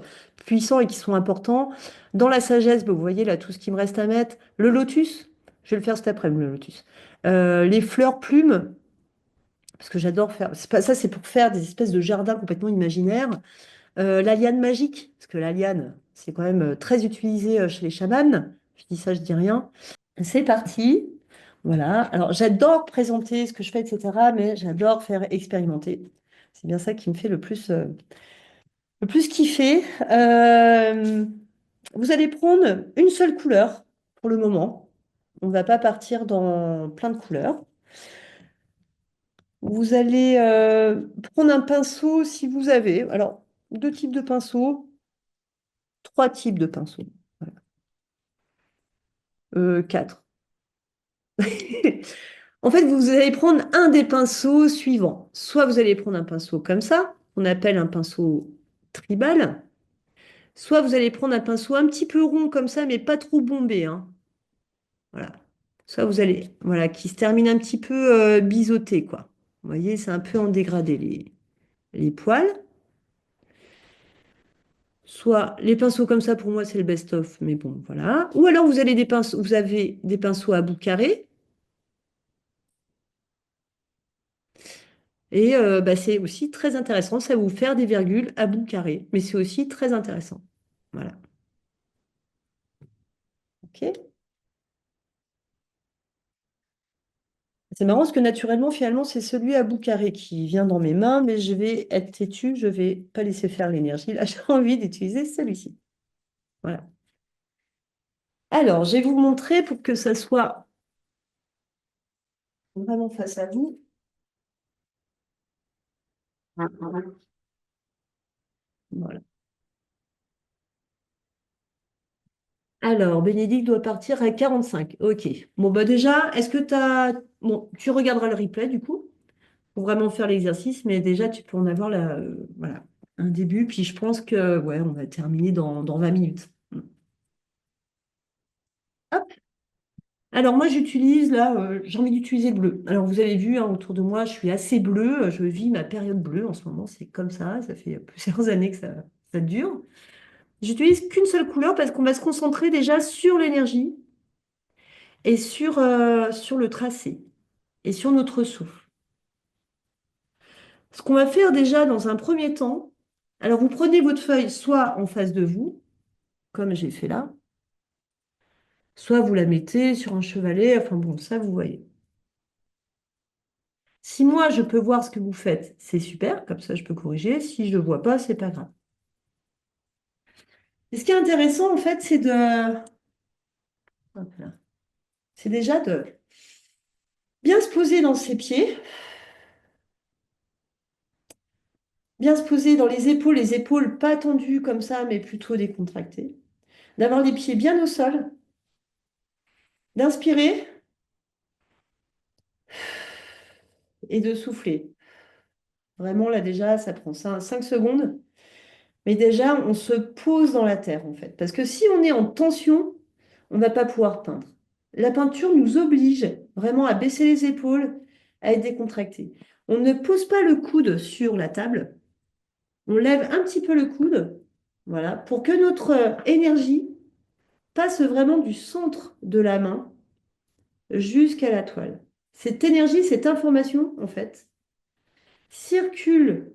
puissants et qui sont importants. Dans la sagesse, vous voyez là tout ce qui me reste à mettre. Le lotus, je vais le faire cet après-midi, le lotus. Les fleurs plumes, parce que j'adore faire. C'est pas, ça, c'est pour faire des espèces de jardins complètement imaginaires. La liane magique, parce que la liane, c'est quand même très utilisé chez les chamans. Je dis ça, je dis rien. C'est parti. Voilà. Alors, j'adore présenter ce que je fais, etc., mais j'adore faire expérimenter. C'est bien ça qui me fait le plus kiffer. Vous allez prendre une seule couleur pour le moment. On ne va pas partir dans plein de couleurs. Vous allez prendre un pinceau si vous avez. Alors, deux types de pinceaux, trois types de pinceaux. Voilà. Quatre. En fait, vous allez prendre un des pinceaux suivants. Soit vous allez prendre un pinceau comme ça, on appelle un pinceau tribal. Soit vous allez prendre un pinceau un petit peu rond comme ça, mais pas trop bombé, hein. Voilà. Soit vous allez, voilà, qui se termine un petit peu biseauté, quoi. Vous voyez, c'est un peu en dégradé les poils. Soit les pinceaux comme ça, pour moi, c'est le best-of, mais bon, voilà. Ou alors vous avez des pinceaux à bout carré. Et bah, c'est aussi très intéressant. Ça va vous faire des virgules à bout carré, mais c'est aussi très intéressant. Voilà. OK. C'est marrant parce que naturellement, finalement, c'est celui à bout carré qui vient dans mes mains, mais je vais être têtue, je vais pas laisser faire l'énergie. Là, j'ai envie d'utiliser celui-ci. Voilà. Alors, je vais vous montrer pour que ça soit vraiment face à vous. Voilà. Alors, Bénédicte doit partir à 45. OK. Bon, bah déjà, est-ce que tu as... Bon, tu regarderas le replay du coup, pour vraiment faire l'exercice, mais déjà, tu peux en avoir voilà, un début. Puis je pense que, ouais, on va terminer dans 20 minutes. Hop. Alors, moi, j'utilise, là, j'ai envie d'utiliser le bleu. Alors, vous avez vu, hein, autour de moi, je suis assez bleue. Je vis ma période bleue en ce moment. C'est comme ça fait plusieurs années que ça dure. J'utilise qu'une seule couleur parce qu'on va se concentrer déjà sur l'énergie et sur le tracé et sur notre souffle. Ce qu'on va faire déjà dans un premier temps, alors vous prenez votre feuille soit en face de vous, comme j'ai fait là, soit vous la mettez sur un chevalet, enfin bon, ça vous voyez. Si moi je peux voir ce que vous faites, c'est super, comme ça je peux corriger. Si je ne vois pas, c'est pas grave. Et ce qui est intéressant en fait, hop là, c'est déjà de bien se poser dans ses pieds, bien se poser dans les épaules pas tendues comme ça, mais plutôt décontractées, d'avoir les pieds bien au sol, d'inspirer et de souffler. Vraiment, là déjà, ça prend 5 secondes. Mais déjà, on se pose dans la terre, en fait. Parce que si on est en tension, on ne va pas pouvoir peindre. La peinture nous oblige vraiment à baisser les épaules, à être décontracté. On ne pose pas le coude sur la table. On lève un petit peu le coude, voilà, pour que notre énergie passe vraiment du centre de la main jusqu'à la toile. Cette énergie, cette information, en fait, circule,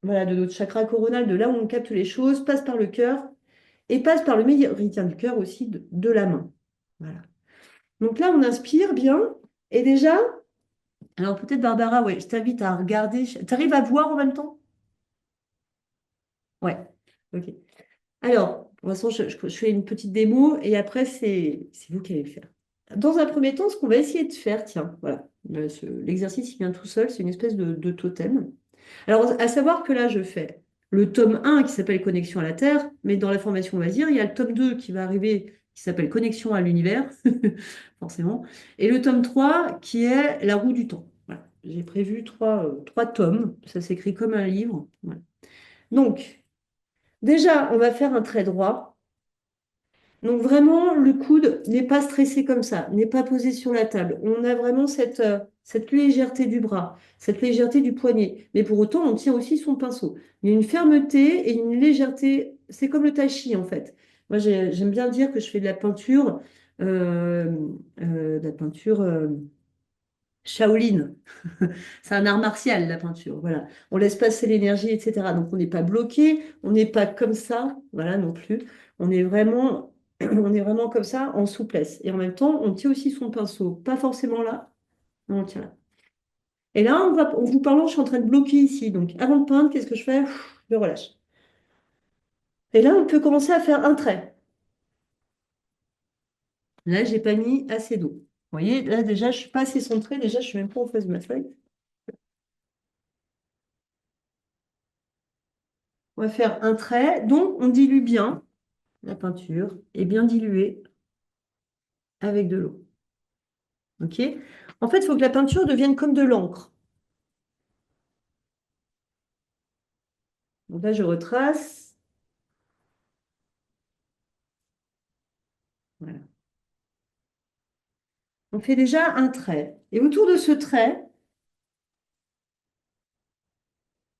voilà, de notre chakra coronal, de là où on capte les choses, passe par le cœur et passe par le méridien du cœur aussi de la main. Voilà. Donc là, on inspire bien. Et déjà, alors peut-être Barbara, ouais, je t'invite à regarder. Tu arrives à voir en même temps? Ouais. Ok. Alors, de toute façon, je fais une petite démo et après, c'est vous qui allez le faire. Dans un premier temps, ce qu'on va essayer de faire, tiens, voilà, l'exercice, il vient tout seul, c'est une espèce de totem. Alors, à savoir que là, je fais le tome 1 qui s'appelle Connexion à la Terre, mais dans la formation Loisir, il y a le tome 2 qui va arriver, qui s'appelle Connexion à l'univers, forcément, et le tome 3 qui est La roue du temps. Voilà. J'ai prévu trois tomes, ça s'écrit comme un livre. Voilà. Donc, déjà, on va faire un trait droit. Donc vraiment, le coude n'est pas stressé comme ça, n'est pas posé sur la table. On a vraiment cette légèreté du bras, cette légèreté du poignet. Mais pour autant, on tient aussi son pinceau. Il y a une fermeté et une légèreté. C'est comme le tai chi en fait. Moi, j'aime bien dire que je fais euh, de la peinture Shaolin. C'est un art martial, la peinture. Voilà. On laisse passer l'énergie, etc. Donc, on n'est pas bloqué, on n'est pas comme ça, voilà non plus. On est vraiment On est vraiment comme ça, en souplesse. Et en même temps, on tient aussi son pinceau. Pas forcément là, mais on tient là. Et là, en vous parlant, je suis en train de bloquer ici. Donc, avant de peindre, qu'est-ce que je fais? Je relâche. Et là, on peut commencer à faire un trait. Là, j'ai pas mis assez d'eau. Vous voyez, là, déjà, je suis pas assez centrée. Déjà, je suis même pas en face de ma feuille. On va faire un trait. Donc, on dilue bien. La peinture est bien diluée avec de l'eau. OK? En fait, il faut que la peinture devienne comme de l'encre. Donc là, je retrace. Voilà. On fait déjà un trait. Et autour de ce trait,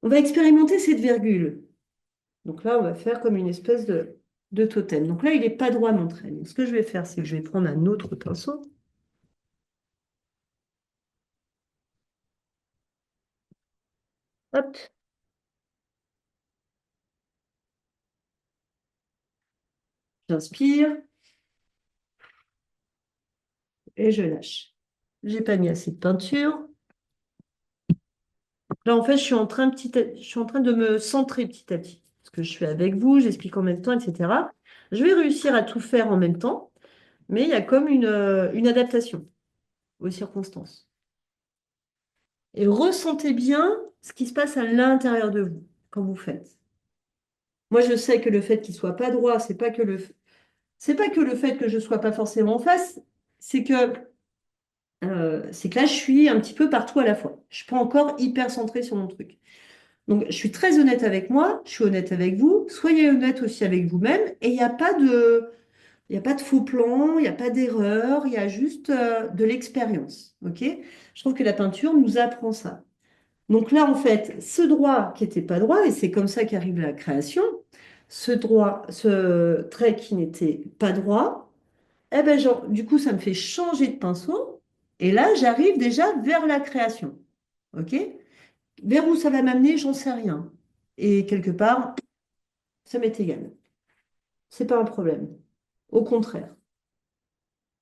on va expérimenter cette virgule. Donc là, on va faire comme une espèce de totem. Donc là, il n'est pas droit mon trait. Donc ce que je vais faire, c'est que je vais prendre un autre pinceau. Hop, j'inspire et je lâche. J'ai pas mis assez de peinture. Là, en fait, je suis en train de me centrer petit à petit. Ce que je fais avec vous, j'explique en même temps, etc. Je vais réussir à tout faire en même temps, mais il y a comme une adaptation aux circonstances. Et ressentez bien ce qui se passe à l'intérieur de vous quand vous faites. Moi, je sais que le fait qu'il soit pas droit, c'est pas que le fait que je sois pas forcément en face, c'est que c'est que là, je suis un petit peu partout à la fois. Je suis pas encore hyper centrée sur mon truc. Donc, je suis très honnête avec moi, je suis honnête avec vous. Soyez honnête aussi avec vous-même. Et il y a pas de faux plan, il n'y a pas d'erreur, il y a juste de l'expérience. OK? Je trouve que la peinture nous apprend ça. Donc là, en fait, ce droit qui n'était pas droit, et c'est comme ça qu'arrive la création, ce droit, ce trait qui n'était pas droit, eh ben, genre, du coup, ça me fait changer de pinceau. Et là, j'arrive déjà vers la création. OK? Vers où ça va m'amener, j'en sais rien. Et quelque part, ça m'est égal. C'est pas un problème. Au contraire.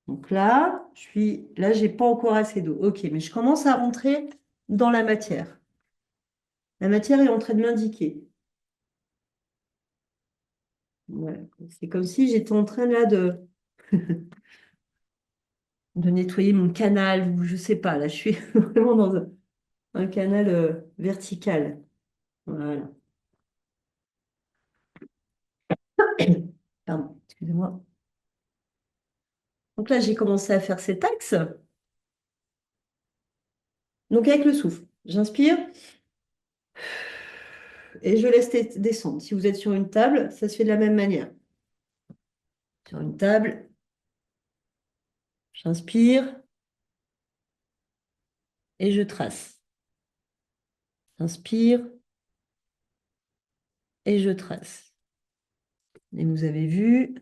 Donc là, j'ai pas encore assez d'eau. OK, mais je commence à rentrer dans la matière. La matière est en train de m'indiquer. Voilà. C'est comme si j'étais en train là de nettoyer mon canal ou je sais pas. Là, je suis vraiment dans un canal vertical. Voilà. Pardon, excusez-moi. Donc là, j'ai commencé à faire cet axe. Donc avec le souffle, j'inspire et je laisse descendre. Si vous êtes sur une table, ça se fait de la même manière. Sur une table, j'inspire et je trace. J'inspire et je trace. Et vous avez vu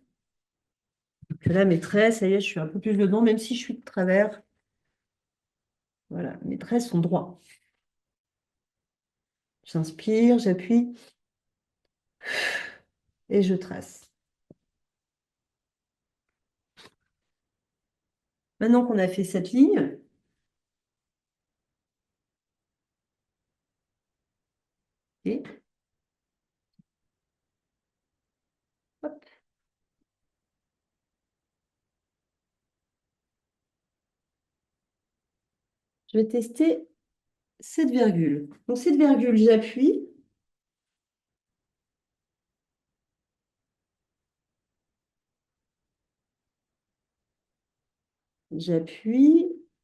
que là, mes traits, ça y est, je suis un peu plus dedans, même si je suis de travers. Voilà, mes traits sont droits. J'inspire, j'appuie et je trace. Maintenant qu'on a fait cette ligne, ok, hop, je vais tester cette virgule. Donc cette virgule, j'appuie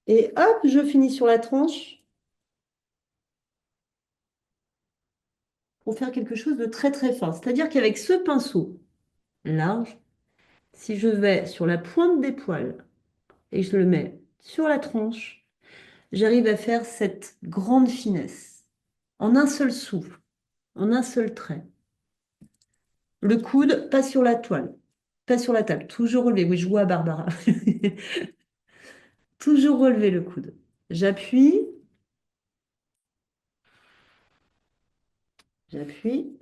et hop, je finis sur la tranche pour faire quelque chose de très très fin. C'est-à-dire qu'avec ce pinceau large, si je vais sur la pointe des poils et je le mets sur la tranche, j'arrive à faire cette grande finesse en un seul souffle, en un seul trait. Le coude, pas sur la toile, pas sur la table, toujours relevé. Oui, je vois Barbara. Toujours relever le coude. J'appuie, j'appuie,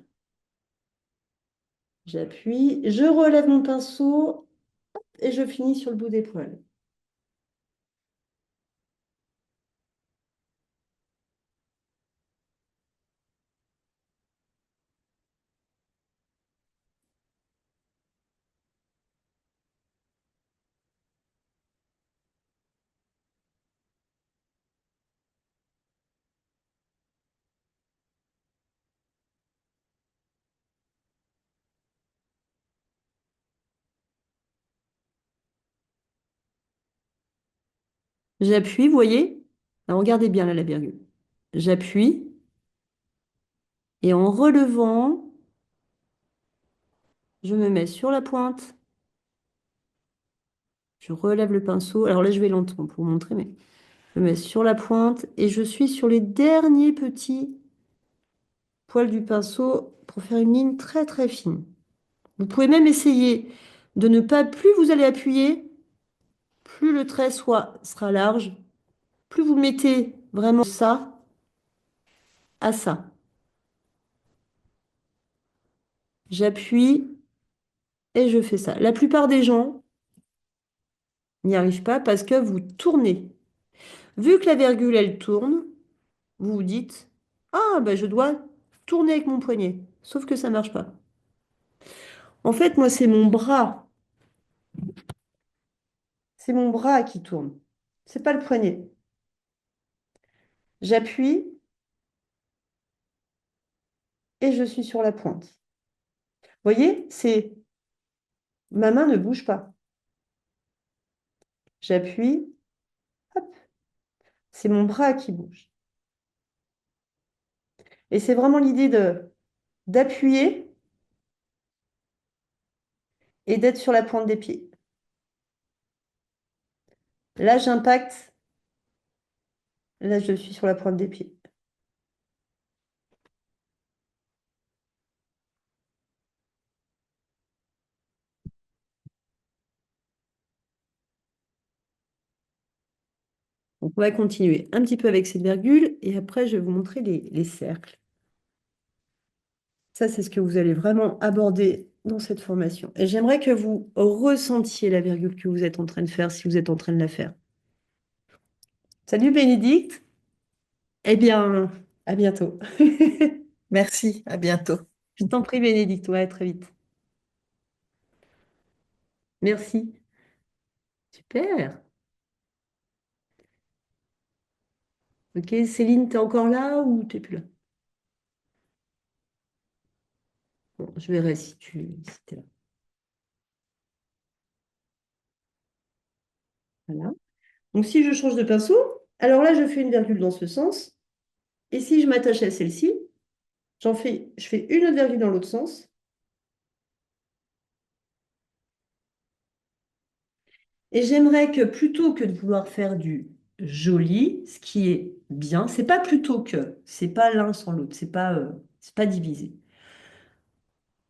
j'appuie. Je relève mon pinceau et je finis sur le bout des poils. J'appuie, vous voyez? Alors, regardez bien là la virgule. J'appuie et en relevant, je me mets sur la pointe. Je relève le pinceau. Alors là, je vais lentement pour vous montrer, mais je me mets sur la pointe et je suis sur les derniers petits poils du pinceau pour faire une ligne très très fine. Vous pouvez même essayer de ne pas, plus vous allez appuyer, plus le trait sera large, plus vous mettez vraiment ça à ça. J'appuie et je fais ça. La plupart des gens n'y arrivent pas parce que vous tournez. Vu que la virgule, elle tourne, vous vous dites, ah, ben je dois tourner avec mon poignet. Sauf que ça marche pas. En fait, moi, c'est mon bras. C'est mon bras qui tourne. C'est pas le poignet. J'appuie et je suis sur la pointe. Vous voyez, ma main ne bouge pas. J'appuie, hop, c'est mon bras qui bouge. Et c'est vraiment l'idée d'appuyer et d'être sur la pointe des pieds. Là, j'impacte. Là, je suis sur la pointe des pieds. Donc, on va continuer un petit peu avec cette virgule et après, je vais vous montrer les cercles. Ça, c'est ce que vous allez vraiment aborder dans cette formation. Et j'aimerais que vous ressentiez la virgule que vous êtes en train de faire si vous êtes en train de la faire. Salut Bénédicte. Eh bien, à bientôt. Merci, à bientôt. Je t'en prie, Bénédicte. Ouais, très vite. Merci. Super. Ok, Céline, t'es encore là ou t'es plus là? Bon, je verrai si t'es là. Voilà. Donc, si je change de pinceau, alors là, je fais une virgule dans ce sens. Et si je m'attache à celle-ci, je fais une autre virgule dans l'autre sens. Et j'aimerais que plutôt que de vouloir faire du joli, ce qui est bien, c'est pas plutôt que, c'est pas l'un sans l'autre, c'est pas divisé.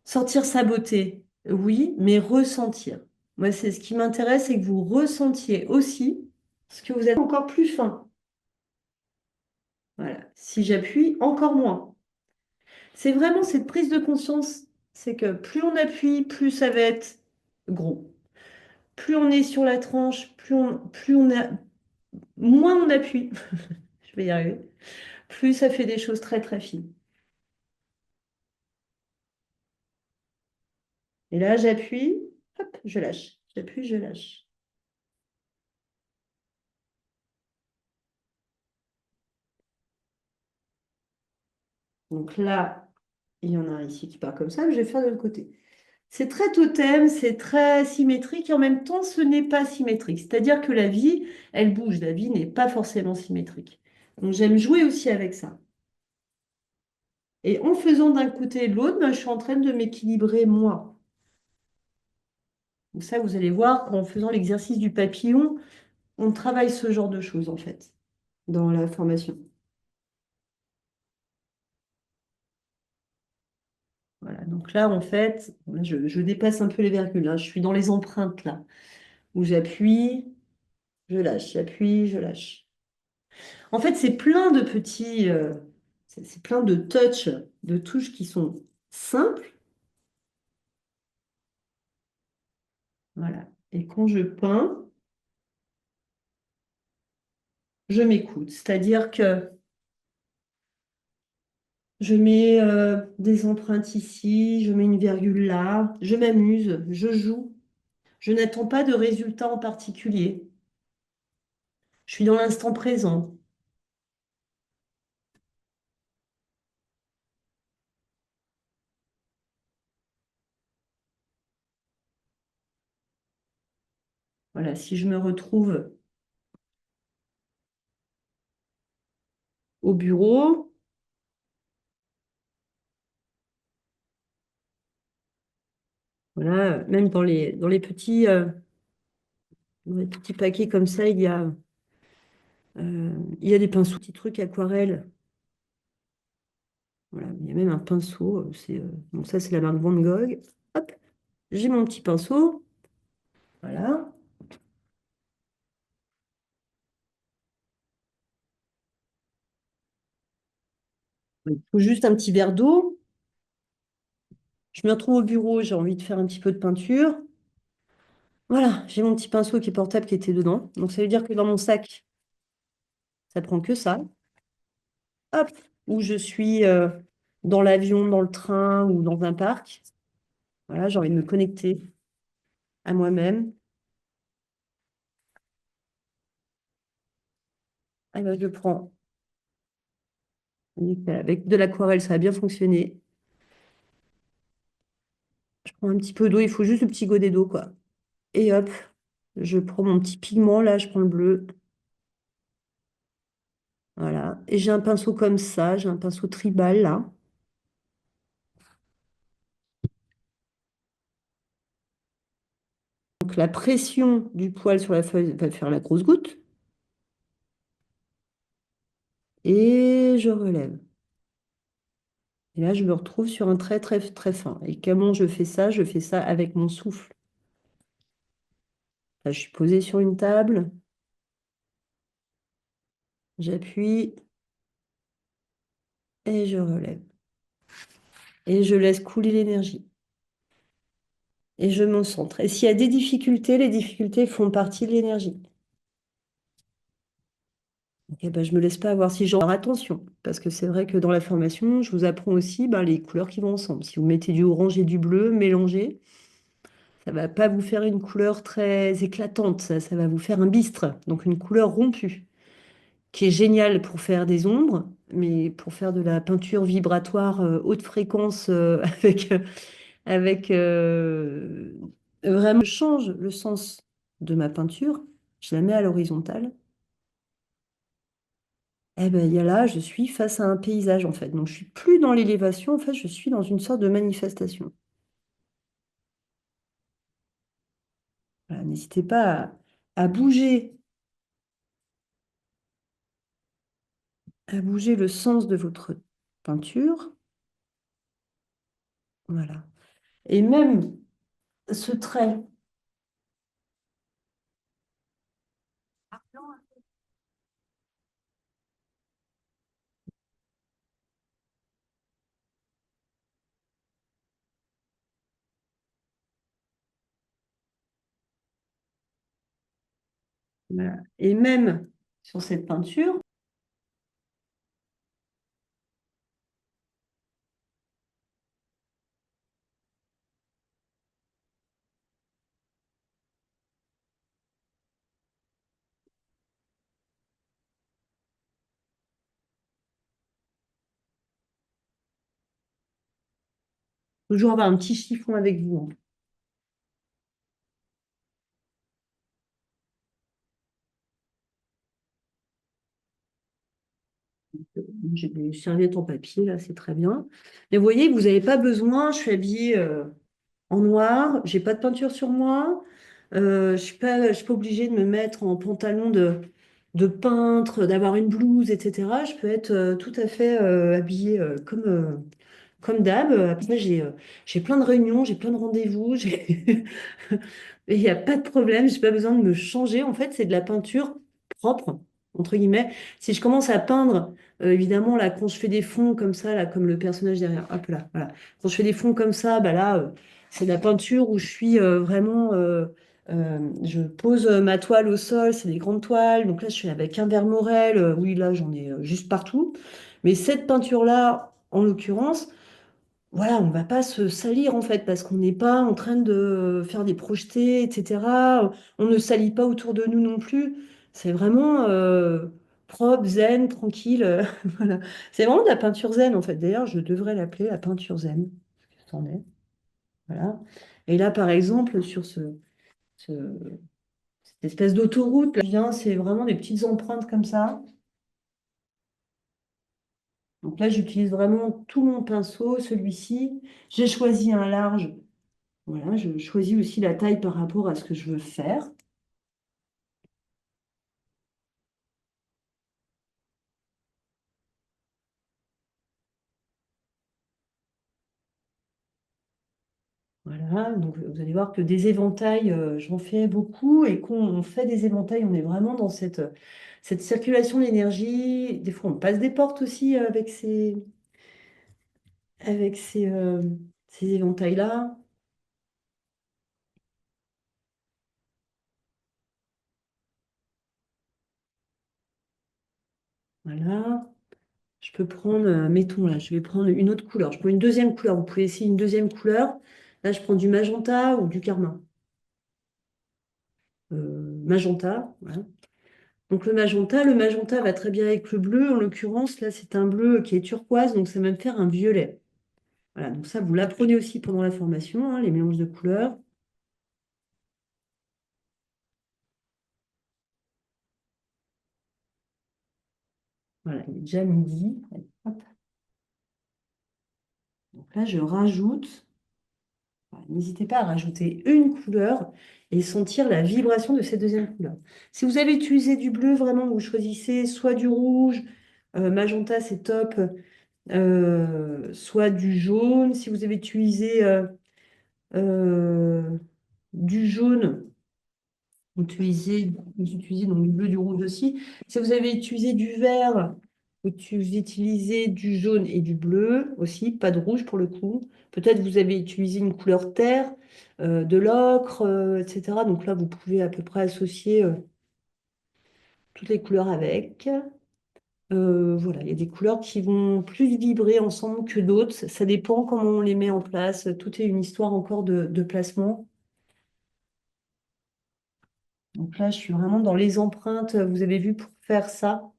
Sortir sa beauté, oui, mais ressentir. Moi, c'est ce qui m'intéresse, c'est que vous ressentiez aussi ce que vous êtes encore plus fin. Voilà. Si j'appuie, encore moins. C'est vraiment cette prise de conscience, c'est que plus on appuie, plus ça va être gros. Plus on est sur la tranche, plus on a, moins on appuie. Je vais y arriver. Plus ça fait des choses très très fines. Et là, j'appuie, hop, je lâche. J'appuie, je lâche. Donc là, il y en a un ici qui part comme ça, mais je vais faire de l'autre côté. C'est très totem, c'est très symétrique et en même temps, ce n'est pas symétrique. C'est-à-dire que la vie, elle bouge. La vie n'est pas forcément symétrique. Donc j'aime jouer aussi avec ça. Et en faisant d'un côté et de l'autre, ben, je suis en train de m'équilibrer moi. Donc ça, vous allez voir qu'en faisant l'exercice du papillon, on travaille ce genre de choses en fait dans la formation. Voilà, donc là, en fait, là, je dépasse un peu les virgules, hein. Je suis dans les empreintes là, où j'appuie, je lâche, j'appuie, je lâche. En fait, c'est plein de petits, c'est plein de touches, de touches qui sont simples. Voilà. Et quand je peins, je m'écoute. C'est-à-dire que je mets des empreintes ici, je mets une virgule là, je m'amuse, je joue. Je n'attends pas de résultat en particulier. Je suis dans l'instant présent. Voilà, si je me retrouve au bureau, voilà, même dans les petits paquets comme ça, il y a des pinceaux, petits trucs aquarelles. Voilà, il y a même un pinceau. Bon, ça, c'est la marque Van Gogh. Hop, j'ai mon petit pinceau. Voilà. Il faut juste un petit verre d'eau. Je me retrouve au bureau, j'ai envie de faire un petit peu de peinture. Voilà, j'ai mon petit pinceau qui est portable qui était dedans. Donc ça veut dire que dans mon sac, ça prend que ça. Hop, où je suis dans l'avion, dans le train ou dans un parc. Voilà, j'ai envie de me connecter à moi-même. Ah ben, je prends avec de l'aquarelle, ça a bien fonctionné. Je prends un petit peu d'eau, il faut juste le petit godet d'eau, quoi. Et hop, je prends mon petit pigment, là, je prends le bleu. Voilà. Et j'ai un pinceau comme ça, j'ai un pinceau tribal, là. Donc la pression du poil sur la feuille va faire la grosse goutte. Et je relève. Et là, je me retrouve sur un trait très, très fin. Et comment je fais ça? Je fais ça avec mon souffle. Là, je suis posée sur une table, j'appuie et je relève. Et je laisse couler l'énergie. Et je me centre. Et s'il y a des difficultés, les difficultés font partie de l'énergie. Et ben, je ne me laisse pas avoir si j'en attention. Parce que c'est vrai que dans la formation, je vous apprends aussi ben, les couleurs qui vont ensemble. Si vous mettez du orange et du bleu mélangés, ça ne va pas vous faire une couleur très éclatante. Ça va vous faire un bistre, donc une couleur rompue, qui est géniale pour faire des ombres, mais pour faire de la peinture vibratoire haute fréquence avec vraiment, je change le sens de ma peinture, je la mets à l'horizontale. Eh ben, il y a là, je suis face à un paysage en fait. Donc, je suis plus dans l'élévation, en fait, je suis dans une sorte de manifestation. Voilà, n'hésitez pas à bouger, à bouger le sens de votre peinture. Voilà. Et même ce trait. Voilà. Et même sur cette peinture, toujours avoir un petit chiffon avec vous, hein. J'ai des serviettes en papier, là, c'est très bien. Mais vous voyez, vous n'avez pas besoin, je suis habillée en noir, j'ai pas de peinture sur moi, je suis pas obligée de me mettre en pantalon de peintre, d'avoir une blouse, etc. Je peux être tout à fait habillée comme d'hab. Après, j'ai plein de réunions, j'ai plein de rendez-vous, et il n'y a pas de problème, j'ai pas besoin de me changer. En fait, c'est de la peinture propre, entre guillemets. Si je commence à peindre, évidemment, là, quand je fais des fonds comme ça, là, comme le personnage derrière, hop là, voilà. Quand je fais des fonds comme ça, bah là, c'est de la peinture où je suis vraiment. Je pose ma toile au sol, c'est des grandes toiles. Donc là, je suis avec un vermorel. Oui, là, j'en ai juste partout. Mais cette peinture-là, en l'occurrence, voilà, on va pas se salir en fait, parce qu'on n'est pas en train de faire des projetés, etc. On ne salit pas autour de nous non plus. C'est vraiment propre, zen, tranquille. Voilà. C'est vraiment de la peinture zen en fait. D'ailleurs, je devrais l'appeler la peinture zen. Parce que c'en est. Voilà. Et là, par exemple, sur ce- cette espèce d'autoroute, là, c'est vraiment des petites empreintes comme ça. Donc là, j'utilise vraiment tout mon pinceau, celui-ci. J'ai choisi un large. Voilà, je choisis aussi la taille par rapport à ce que je veux faire. Voilà, donc vous allez voir que des éventails, j'en fais beaucoup et quand on fait des éventails, on est vraiment dans cette circulation d'énergie. Des fois, on passe des portes aussi avec ces éventails-là. Voilà. Je peux prendre, mettons là, je vais prendre une autre couleur. Je prends une deuxième couleur. Vous pouvez essayer une deuxième couleur. Là, je prends du magenta ou du carmin. Magenta, voilà. Donc le magenta va très bien avec le bleu. En l'occurrence, là, c'est un bleu qui est turquoise, donc ça va me faire un violet. Voilà, donc ça, vous l'apprenez aussi pendant la formation, hein, les mélanges de couleurs. Voilà, il est déjà midi. Allez, hop. Donc là, je rajoute. Voilà, n'hésitez pas à rajouter une couleur et sentir la vibration de cette deuxième couleur. Si vous avez utilisé du bleu, vraiment, vous choisissez soit du rouge, magenta, c'est top, soit du jaune. Si vous avez utilisé euh, du jaune, vous utilisez donc du bleu, du rouge aussi. Si vous avez utilisé du vert, vous utilisez du jaune et du bleu aussi, pas de rouge pour le coup. Peut-être vous avez utilisé une couleur terre, de l'ocre, etc. Donc là, vous pouvez à peu près associer toutes les couleurs avec. Voilà, il y a des couleurs qui vont plus vibrer ensemble que d'autres. Ça dépend comment on les met en place. Tout est une histoire encore de placement. Donc là, je suis vraiment dans les empreintes. Vous avez vu pour faire ça.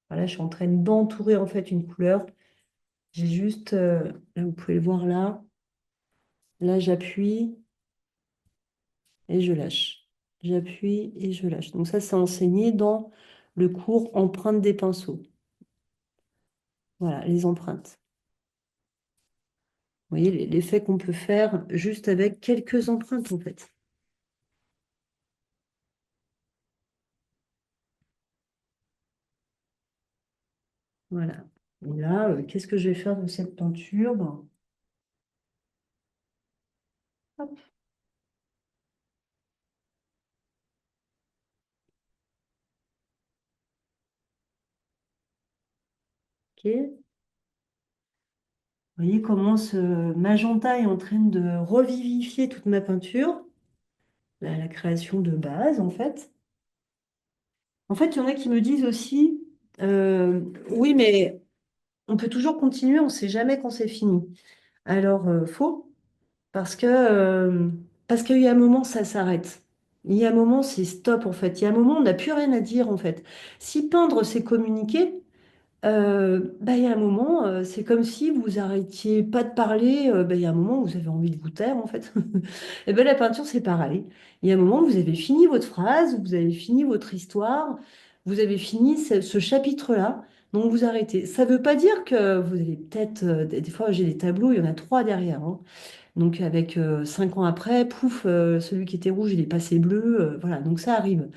Voilà, je suis en train d'entourer en fait une couleur. J'ai juste, là vous pouvez le voir là. Là, j'appuie et je lâche. J'appuie et je lâche. Donc ça, c'est enseigné dans le cours empreintes des pinceaux. Voilà, les empreintes. Vous voyez l'effet qu'on peut faire juste avec quelques empreintes en fait. Voilà. Et là, qu'est-ce que je vais faire de cette peinture? Ben, hop, ok. Vous voyez comment ce magenta est en train de revivifier toute ma peinture, la création de base en fait. En fait, il y en a qui me disent aussi, oui, mais on peut toujours continuer, on ne sait jamais quand c'est fini. Alors, faux, parce qu'il y a un moment, ça s'arrête. Il y a un moment, c'est stop en fait. Il y a un moment, on n'a plus rien à dire en fait. Si peindre, c'est communiquer, bah, il y a un moment, c'est comme si vous arrêtiez pas de parler, bah, il y a un moment où vous avez envie de vous taire en fait. Et ben, la peinture, c'est pareil. Il y a un moment où vous avez fini votre phrase, vous avez fini votre histoire, vous avez fini ce chapitre-là, donc vous arrêtez. Ça ne veut pas dire que vous allez peut-être, des fois j'ai des tableaux, il y en a trois derrière, hein. Donc avec 5 ans après, pouf, celui qui était rouge, il est passé bleu, voilà, donc ça arrive.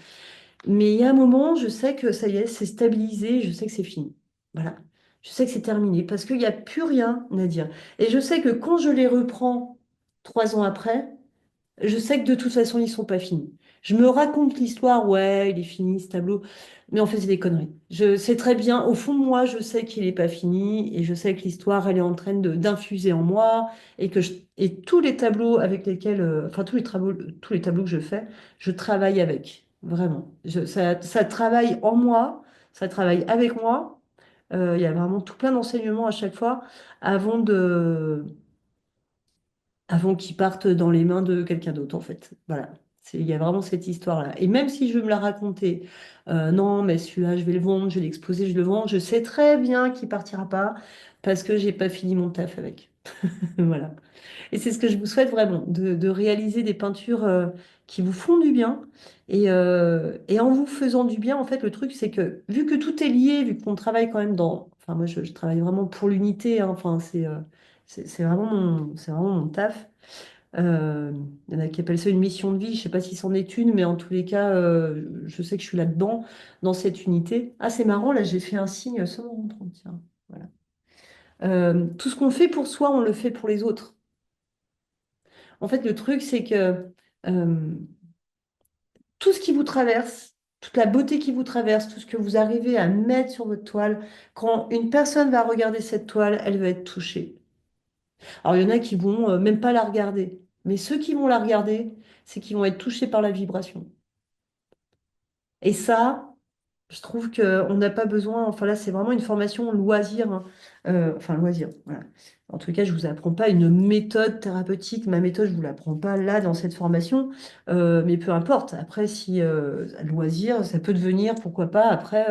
Mais il y a un moment, je sais que ça y est, c'est stabilisé, je sais que c'est fini. Voilà. Je sais que c'est terminé parce qu'il n'y a plus rien à dire. Et je sais que quand je les reprends 3 ans après, je sais que de toute façon, ils ne sont pas finis. Je me raconte l'histoire, ouais, il est fini ce tableau. Mais en fait, c'est des conneries. Je sais très bien, au fond de moi, je sais qu'il n'est pas fini et je sais que l'histoire, elle est en train d'infuser en moi et et tous les tableaux avec lesquels, enfin, tous les tableaux que je fais, je travaille avec, vraiment. Ça travaille en moi, ça travaille avec moi. Il y a vraiment tout plein d'enseignements à chaque fois avant de, avant qu'ils partent dans les mains de quelqu'un d'autre, en fait. Voilà. Il y a vraiment cette histoire-là. Et même si je veux me la raconter, non, mais celui-là, je vais le vendre, je vais l'exposer, je le vends, je sais très bien qu'il partira pas parce que j'ai pas fini mon taf avec. Voilà. Et c'est ce que je vous souhaite vraiment, de réaliser des peintures qui vous font du bien. Et en vous faisant du bien, en fait, le truc, c'est que vu que tout est lié, vu qu'on travaille quand même dans... Enfin, moi, je travaille vraiment pour l'unité, hein. Enfin, c'est vraiment mon taf. Euh, Il y en a qui appellent ça une mission de vie. Je sais pas si c'en est une, mais en tous les cas, je sais que je suis là-dedans, dans cette unité. Ah, c'est marrant, là, j'ai fait un signe sans me rendre compte, tiens. Voilà. Tout ce qu'on fait pour soi, on le fait pour les autres. En fait, le truc, c'est que euh, tout ce qui vous traverse, toute la beauté qui vous traverse, tout ce que vous arrivez à mettre sur votre toile, quand une personne va regarder cette toile, elle va être touchée. Alors, il y en a qui vont même pas la regarder, mais ceux qui vont la regarder, c'est qu'ils vont être touchés par la vibration. Et ça, je trouve qu'on n'a pas besoin, enfin là, c'est vraiment une formation loisir, hein. Enfin loisir, voilà. En tout cas, je ne vous apprends pas une méthode thérapeutique. Ma méthode, je ne vous l'apprends pas là dans cette formation. Mais peu importe. Après, si loisir, ça peut devenir, pourquoi pas, après,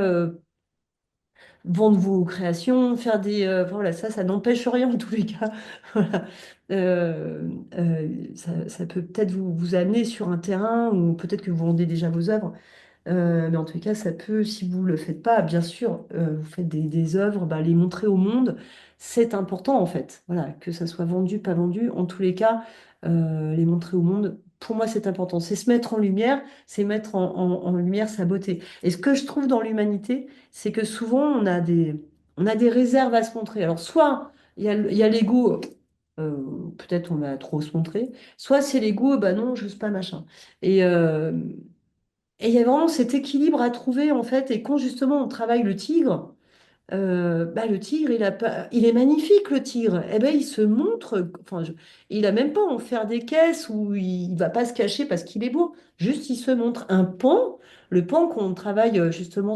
vendre vos créations, faire des... enfin, voilà, ça n'empêche rien en tous les cas. Voilà. Ça peut peut-être vous amener sur un terrain où peut-être que vous vendez déjà vos œuvres. Mais en tout cas, ça peut, si vous ne le faites pas, bien sûr, vous faites des œuvres, bah, les montrer au monde, c'est important en fait. Voilà, que ça soit vendu, pas vendu, en tous les cas, les montrer au monde, pour moi, c'est important. C'est se mettre en lumière, c'est mettre en lumière sa beauté. Et ce que je trouve dans l'humanité, c'est que souvent, on a des réserves à se montrer. Alors, soit il y a l'ego, euh, peut-être on va trop se montrer, soit c'est l'ego, bah non, j'ose pas, machin. Et, euh, et il y a vraiment cet équilibre à trouver en fait. Et quand justement on travaille le tigre, bah, le tigre, il est magnifique le tigre. Eh ben, il se montre. Enfin, il a même pas à en faire des caisses où il va pas se cacher parce qu'il est beau. Juste, il se montre. Un pan, le pan qu'on travaille justement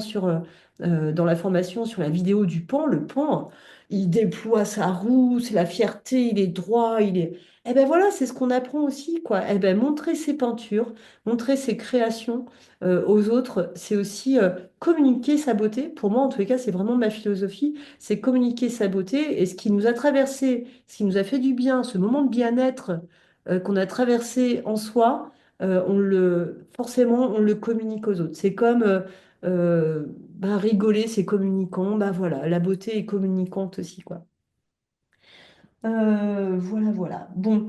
dans la formation sur la vidéo du pan, le pan, il déploie sa roue, c'est la fierté, il est droit, il est. Eh ben voilà, c'est ce qu'on apprend aussi, quoi. Eh ben, montrer ses peintures, montrer ses créations aux autres, c'est aussi communiquer sa beauté. Pour moi, en tous les cas, c'est vraiment ma philosophie, c'est communiquer sa beauté et ce qui nous a traversé, ce qui nous a fait du bien, ce moment de bien-être qu'on a traversé en soi, forcément, on le communique aux autres. C'est comme bah, rigoler, c'est communicant. Bah voilà, la beauté est communicante aussi, quoi. Voilà, voilà. Bon.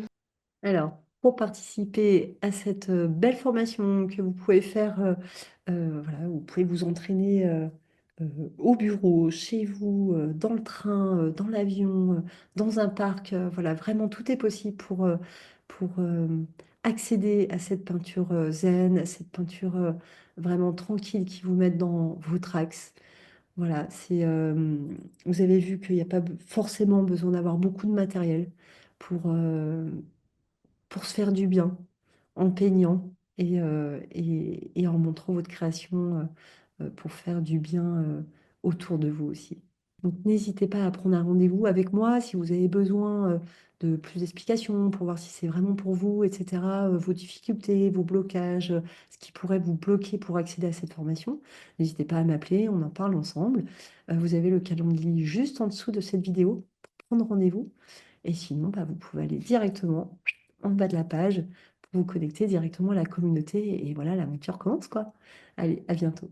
Alors, pour participer à cette belle formation que vous pouvez faire, voilà, vous pouvez vous entraîner euh, au bureau, chez vous, dans le train, dans l'avion, dans un parc. Voilà, vraiment, tout est possible pour accéder à cette peinture zen, à cette peinture vraiment tranquille qui vous met dans votre axe. Voilà, vous avez vu qu'il n'y a pas forcément besoin d'avoir beaucoup de matériel pour se faire du bien en peignant et en montrant votre création pour faire du bien autour de vous aussi. Donc n'hésitez pas à prendre un rendez-vous avec moi si vous avez besoin de plus d'explications pour voir si c'est vraiment pour vous, etc., vos difficultés, vos blocages, ce qui pourrait vous bloquer pour accéder à cette formation. N'hésitez pas à m'appeler, on en parle ensemble. Vous avez le calendrier juste en dessous de cette vidéo pour prendre rendez-vous. Et sinon, bah, vous pouvez aller directement en bas de la page pour vous connecter directement à la communauté. Et voilà, l'aventure commence, quoi. Allez, à bientôt.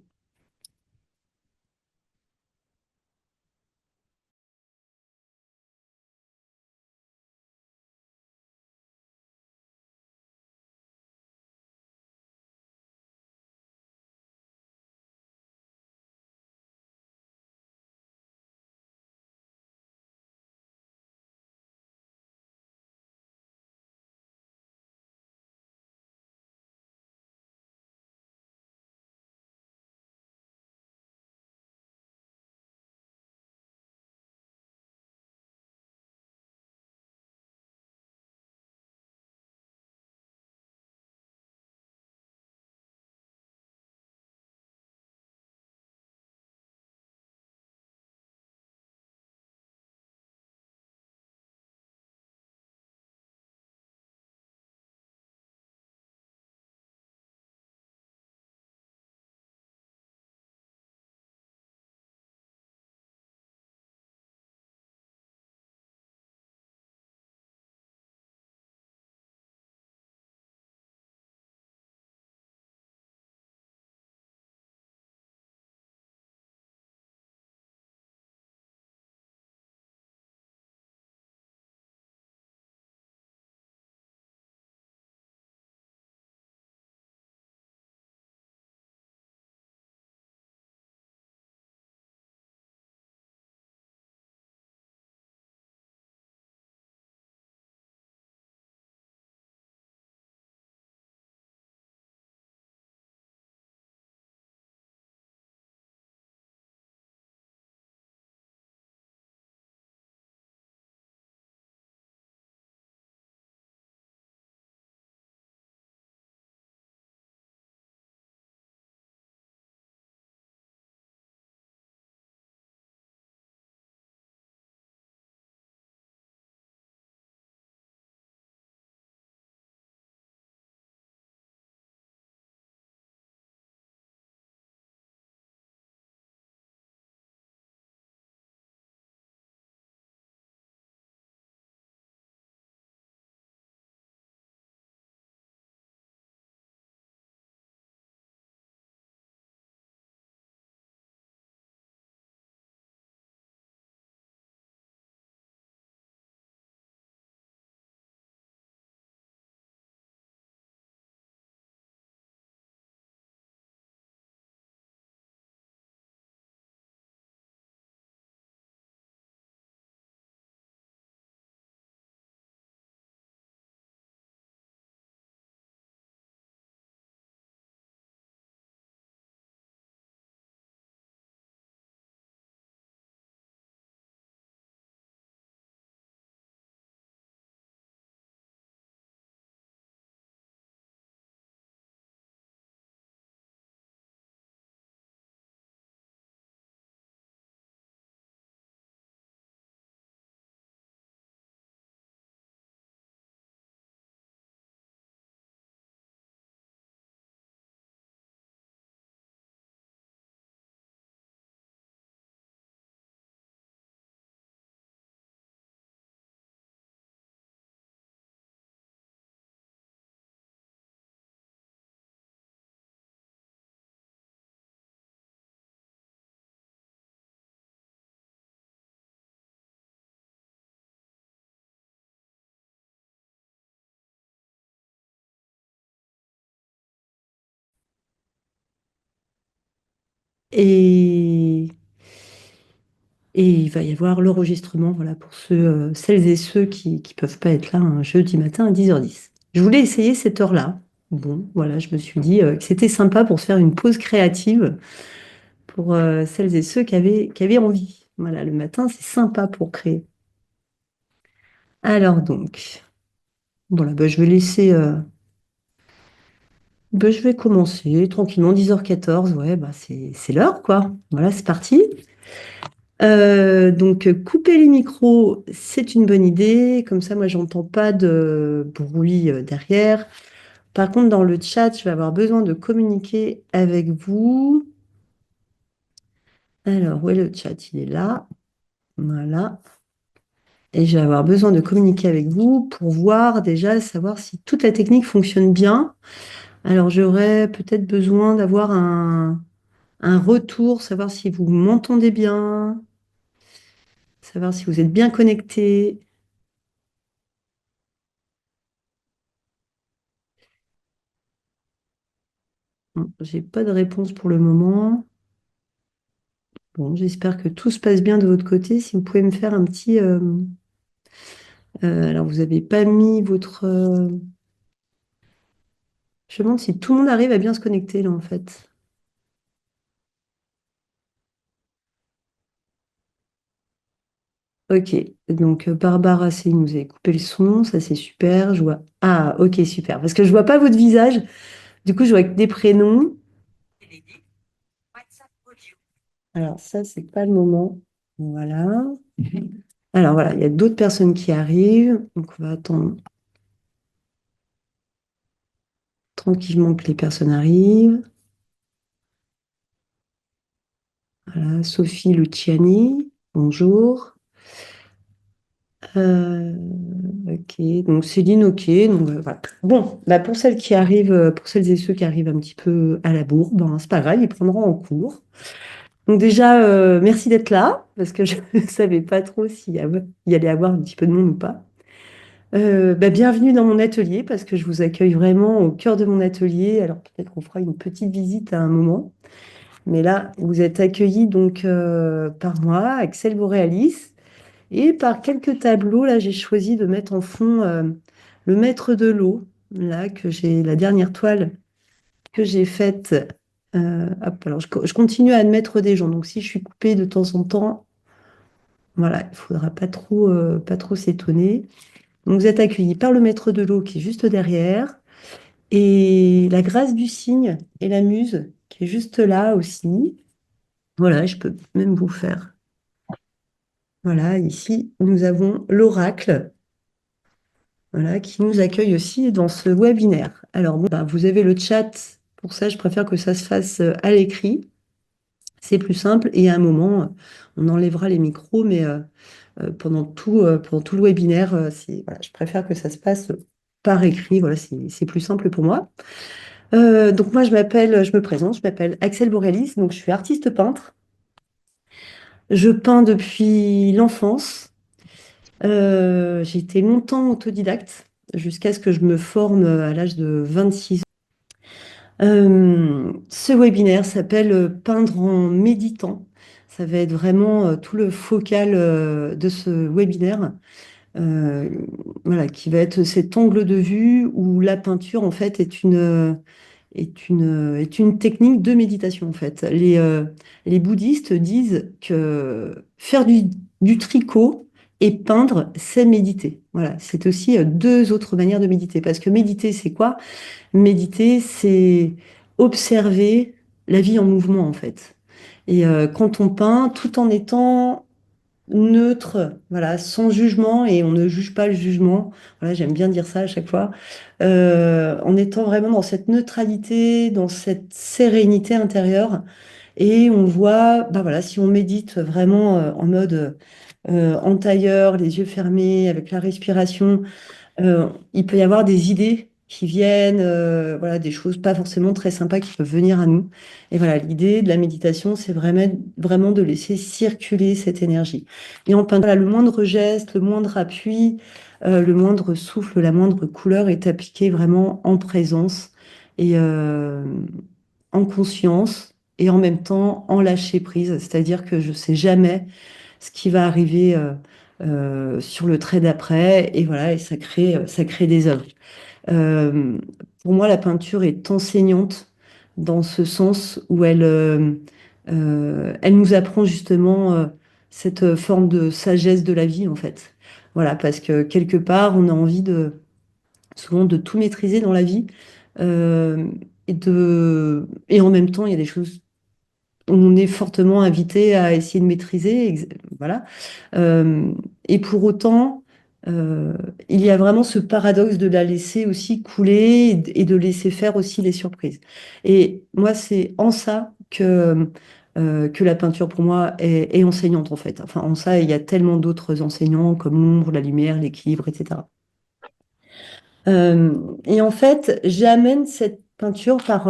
Et, et il va y avoir l'enregistrement, voilà, pour celles et ceux qui ne peuvent pas être là un jeudi matin à 10h10. Je voulais essayer cette heure-là. Bon, voilà, je me suis dit que c'était sympa pour se faire une pause créative pour celles et ceux qui avaient envie. Voilà, le matin, c'est sympa pour créer. Alors donc, voilà, bah, je vais commencer tranquillement, 10h14, ouais, bah, c'est l'heure, quoi. Voilà, c'est parti. Donc, couper les micros, c'est une bonne idée. Comme ça, moi, j'entends pas de bruit derrière. Par contre, dans le chat, je vais avoir besoin de communiquer avec vous. Alors, où est le chat? Il est là. Voilà. Et je vais avoir besoin de communiquer avec vous pour voir déjà, savoir si toute la technique fonctionne bien. Alors, j'aurais peut-être besoin d'avoir un retour, savoir si vous m'entendez bien, savoir si vous êtes bien connecté. Bon, j'ai pas de réponse pour le moment. Bon, j'espère que tout se passe bien de votre côté. Si vous pouvez me faire un petit. Alors, vous n'avez pas mis votre. Je me demande si tout le monde arrive à bien se connecter là en fait. Ok, donc Barbara, c'est nous avez coupé le son, ça c'est super. Je vois. Ah, ok, super. Parce que je vois pas votre visage. Du coup, je vois que des prénoms. Alors, ça, c'est pas le moment. Voilà. Alors voilà, il y a d'autres personnes qui arrivent. Donc, on va attendre tranquillement que les personnes arrivent. Voilà, Sophie Luciani, bonjour. Euh, ok, donc Céline, ok. Donc, voilà. Bon, bah, pour celles qui arrivent, pour celles et ceux qui arrivent un petit peu à la bourre, ben, c'est pas grave, ils prendront en cours. Donc déjà, merci d'être là, parce que je ne savais pas trop s'il y allait avoir un petit peu de monde ou pas. Bah, bienvenue dans mon atelier, parce que je vous accueille vraiment au cœur de mon atelier. Alors peut-être qu'on fera une petite visite à un moment. Mais là, vous êtes accueillis donc par moi, Axel Boréalis, et par quelques tableaux. Là, j'ai choisi de mettre en fond le maître de l'eau, là, la dernière toile que j'ai faite. Hop, alors, je continue à admettre des gens. Donc, si je suis coupée de temps en temps, voilà, il ne faudra pas trop s'étonner. Donc, vous êtes accueillis par le maître de l'eau qui est juste derrière, et la grâce du cygne et la muse qui est juste là aussi. Voilà, je peux même vous faire. Voilà, ici, nous avons l'oracle, voilà, qui nous accueille aussi dans ce webinaire. Alors, bon, bah, vous avez le chat. Pour ça, je préfère que ça se fasse à l'écrit. C'est plus simple. Et à un moment, on enlèvera les micros, mais pendant tout le webinaire, voilà, je préfère que ça se passe par écrit. Voilà, c'est plus simple pour moi. Donc, moi, je me présente, je m'appelle Axel Borélis, donc je suis artiste peintre. Je peins depuis l'enfance. J'ai été longtemps autodidacte jusqu'à ce que je me forme à l'âge de 26 ans. Ce webinaire s'appelle Peindre en méditant. Ça va être vraiment tout le focal de ce webinaire, euh, voilà, qui va être cet angle de vue où la peinture en fait est une technique de méditation en fait. Les bouddhistes disent que faire du tricot et peindre, c'est méditer. Voilà, c'est aussi deux autres manières de méditer. Parce que méditer, c'est quoi? Méditer, c'est observer la vie en mouvement en fait. Et quand on peint, tout en étant neutre, voilà, sans jugement, et on ne juge pas le jugement. Voilà, j'aime bien dire ça à chaque fois. En étant vraiment dans cette neutralité, dans cette sérénité intérieure, et on voit, bah voilà, si on médite vraiment en mode en tailleur, les yeux fermés, avec la respiration, il peut y avoir des idées qui viennent, voilà, des choses pas forcément très sympas qui peuvent venir à nous. Et voilà, l'idée de la méditation, c'est vraiment de laisser circuler cette énergie. Et en peinture, voilà, le moindre geste, le moindre appui, le moindre souffle, la moindre couleur est appliqué vraiment en présence et en conscience. et en même temps en lâcher prise, c'est-à-dire que je ne sais jamais ce qui va arriver sur le trait d'après, et voilà, et ça crée des œuvres. Euh, pour moi, la peinture est enseignante dans ce sens où elle nous apprend justement cette forme de sagesse de la vie, en fait. Voilà, parce que quelque part, on a envie souvent de tout maîtriser dans la vie. euh, et en même temps, il y a des choses on est fortement invité à essayer de maîtriser, voilà. Euh, et pour autant, euh, il y a vraiment ce paradoxe de la laisser aussi couler et de laisser faire aussi les surprises. Et moi, c'est en ça que la peinture, pour moi, est enseignante, en fait. Enfin, en ça, il y a tellement d'autres enseignants comme l'ombre, la lumière, l'équilibre, etc. Et en fait, j'amène cette peinture par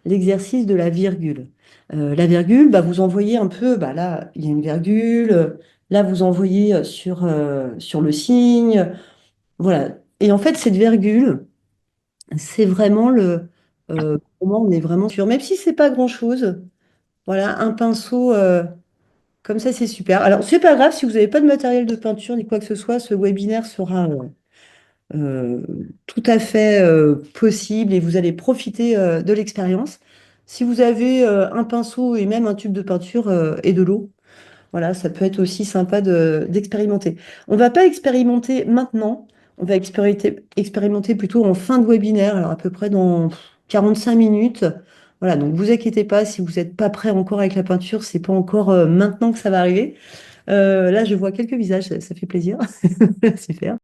l'exercice de la virgule. La virgule, bah, vous envoyez un peu, bah, là, il y a une virgule, là, vous envoyez sur le signe, voilà. Et en fait, cette virgule, c'est vraiment pour moi, on est vraiment sûr, même si c'est pas grand-chose, voilà, un pinceau comme ça, c'est super. Alors, c'est pas grave si vous n'avez pas de matériel de peinture ni quoi que ce soit, ce webinaire sera euh, tout à fait possible et vous allez profiter de l'expérience. Si vous avez un pinceau et même un tube de peinture et de l'eau, voilà, ça peut être aussi sympa d'expérimenter. On ne va pas expérimenter maintenant, on va expérimenter plutôt en fin de webinaire, alors à peu près dans 45 minutes. Voilà, donc vous inquiétez pas si vous n'êtes pas prêt encore avec la peinture, c'est pas encore maintenant que ça va arriver. Là, je vois quelques visages, ça fait plaisir. Super.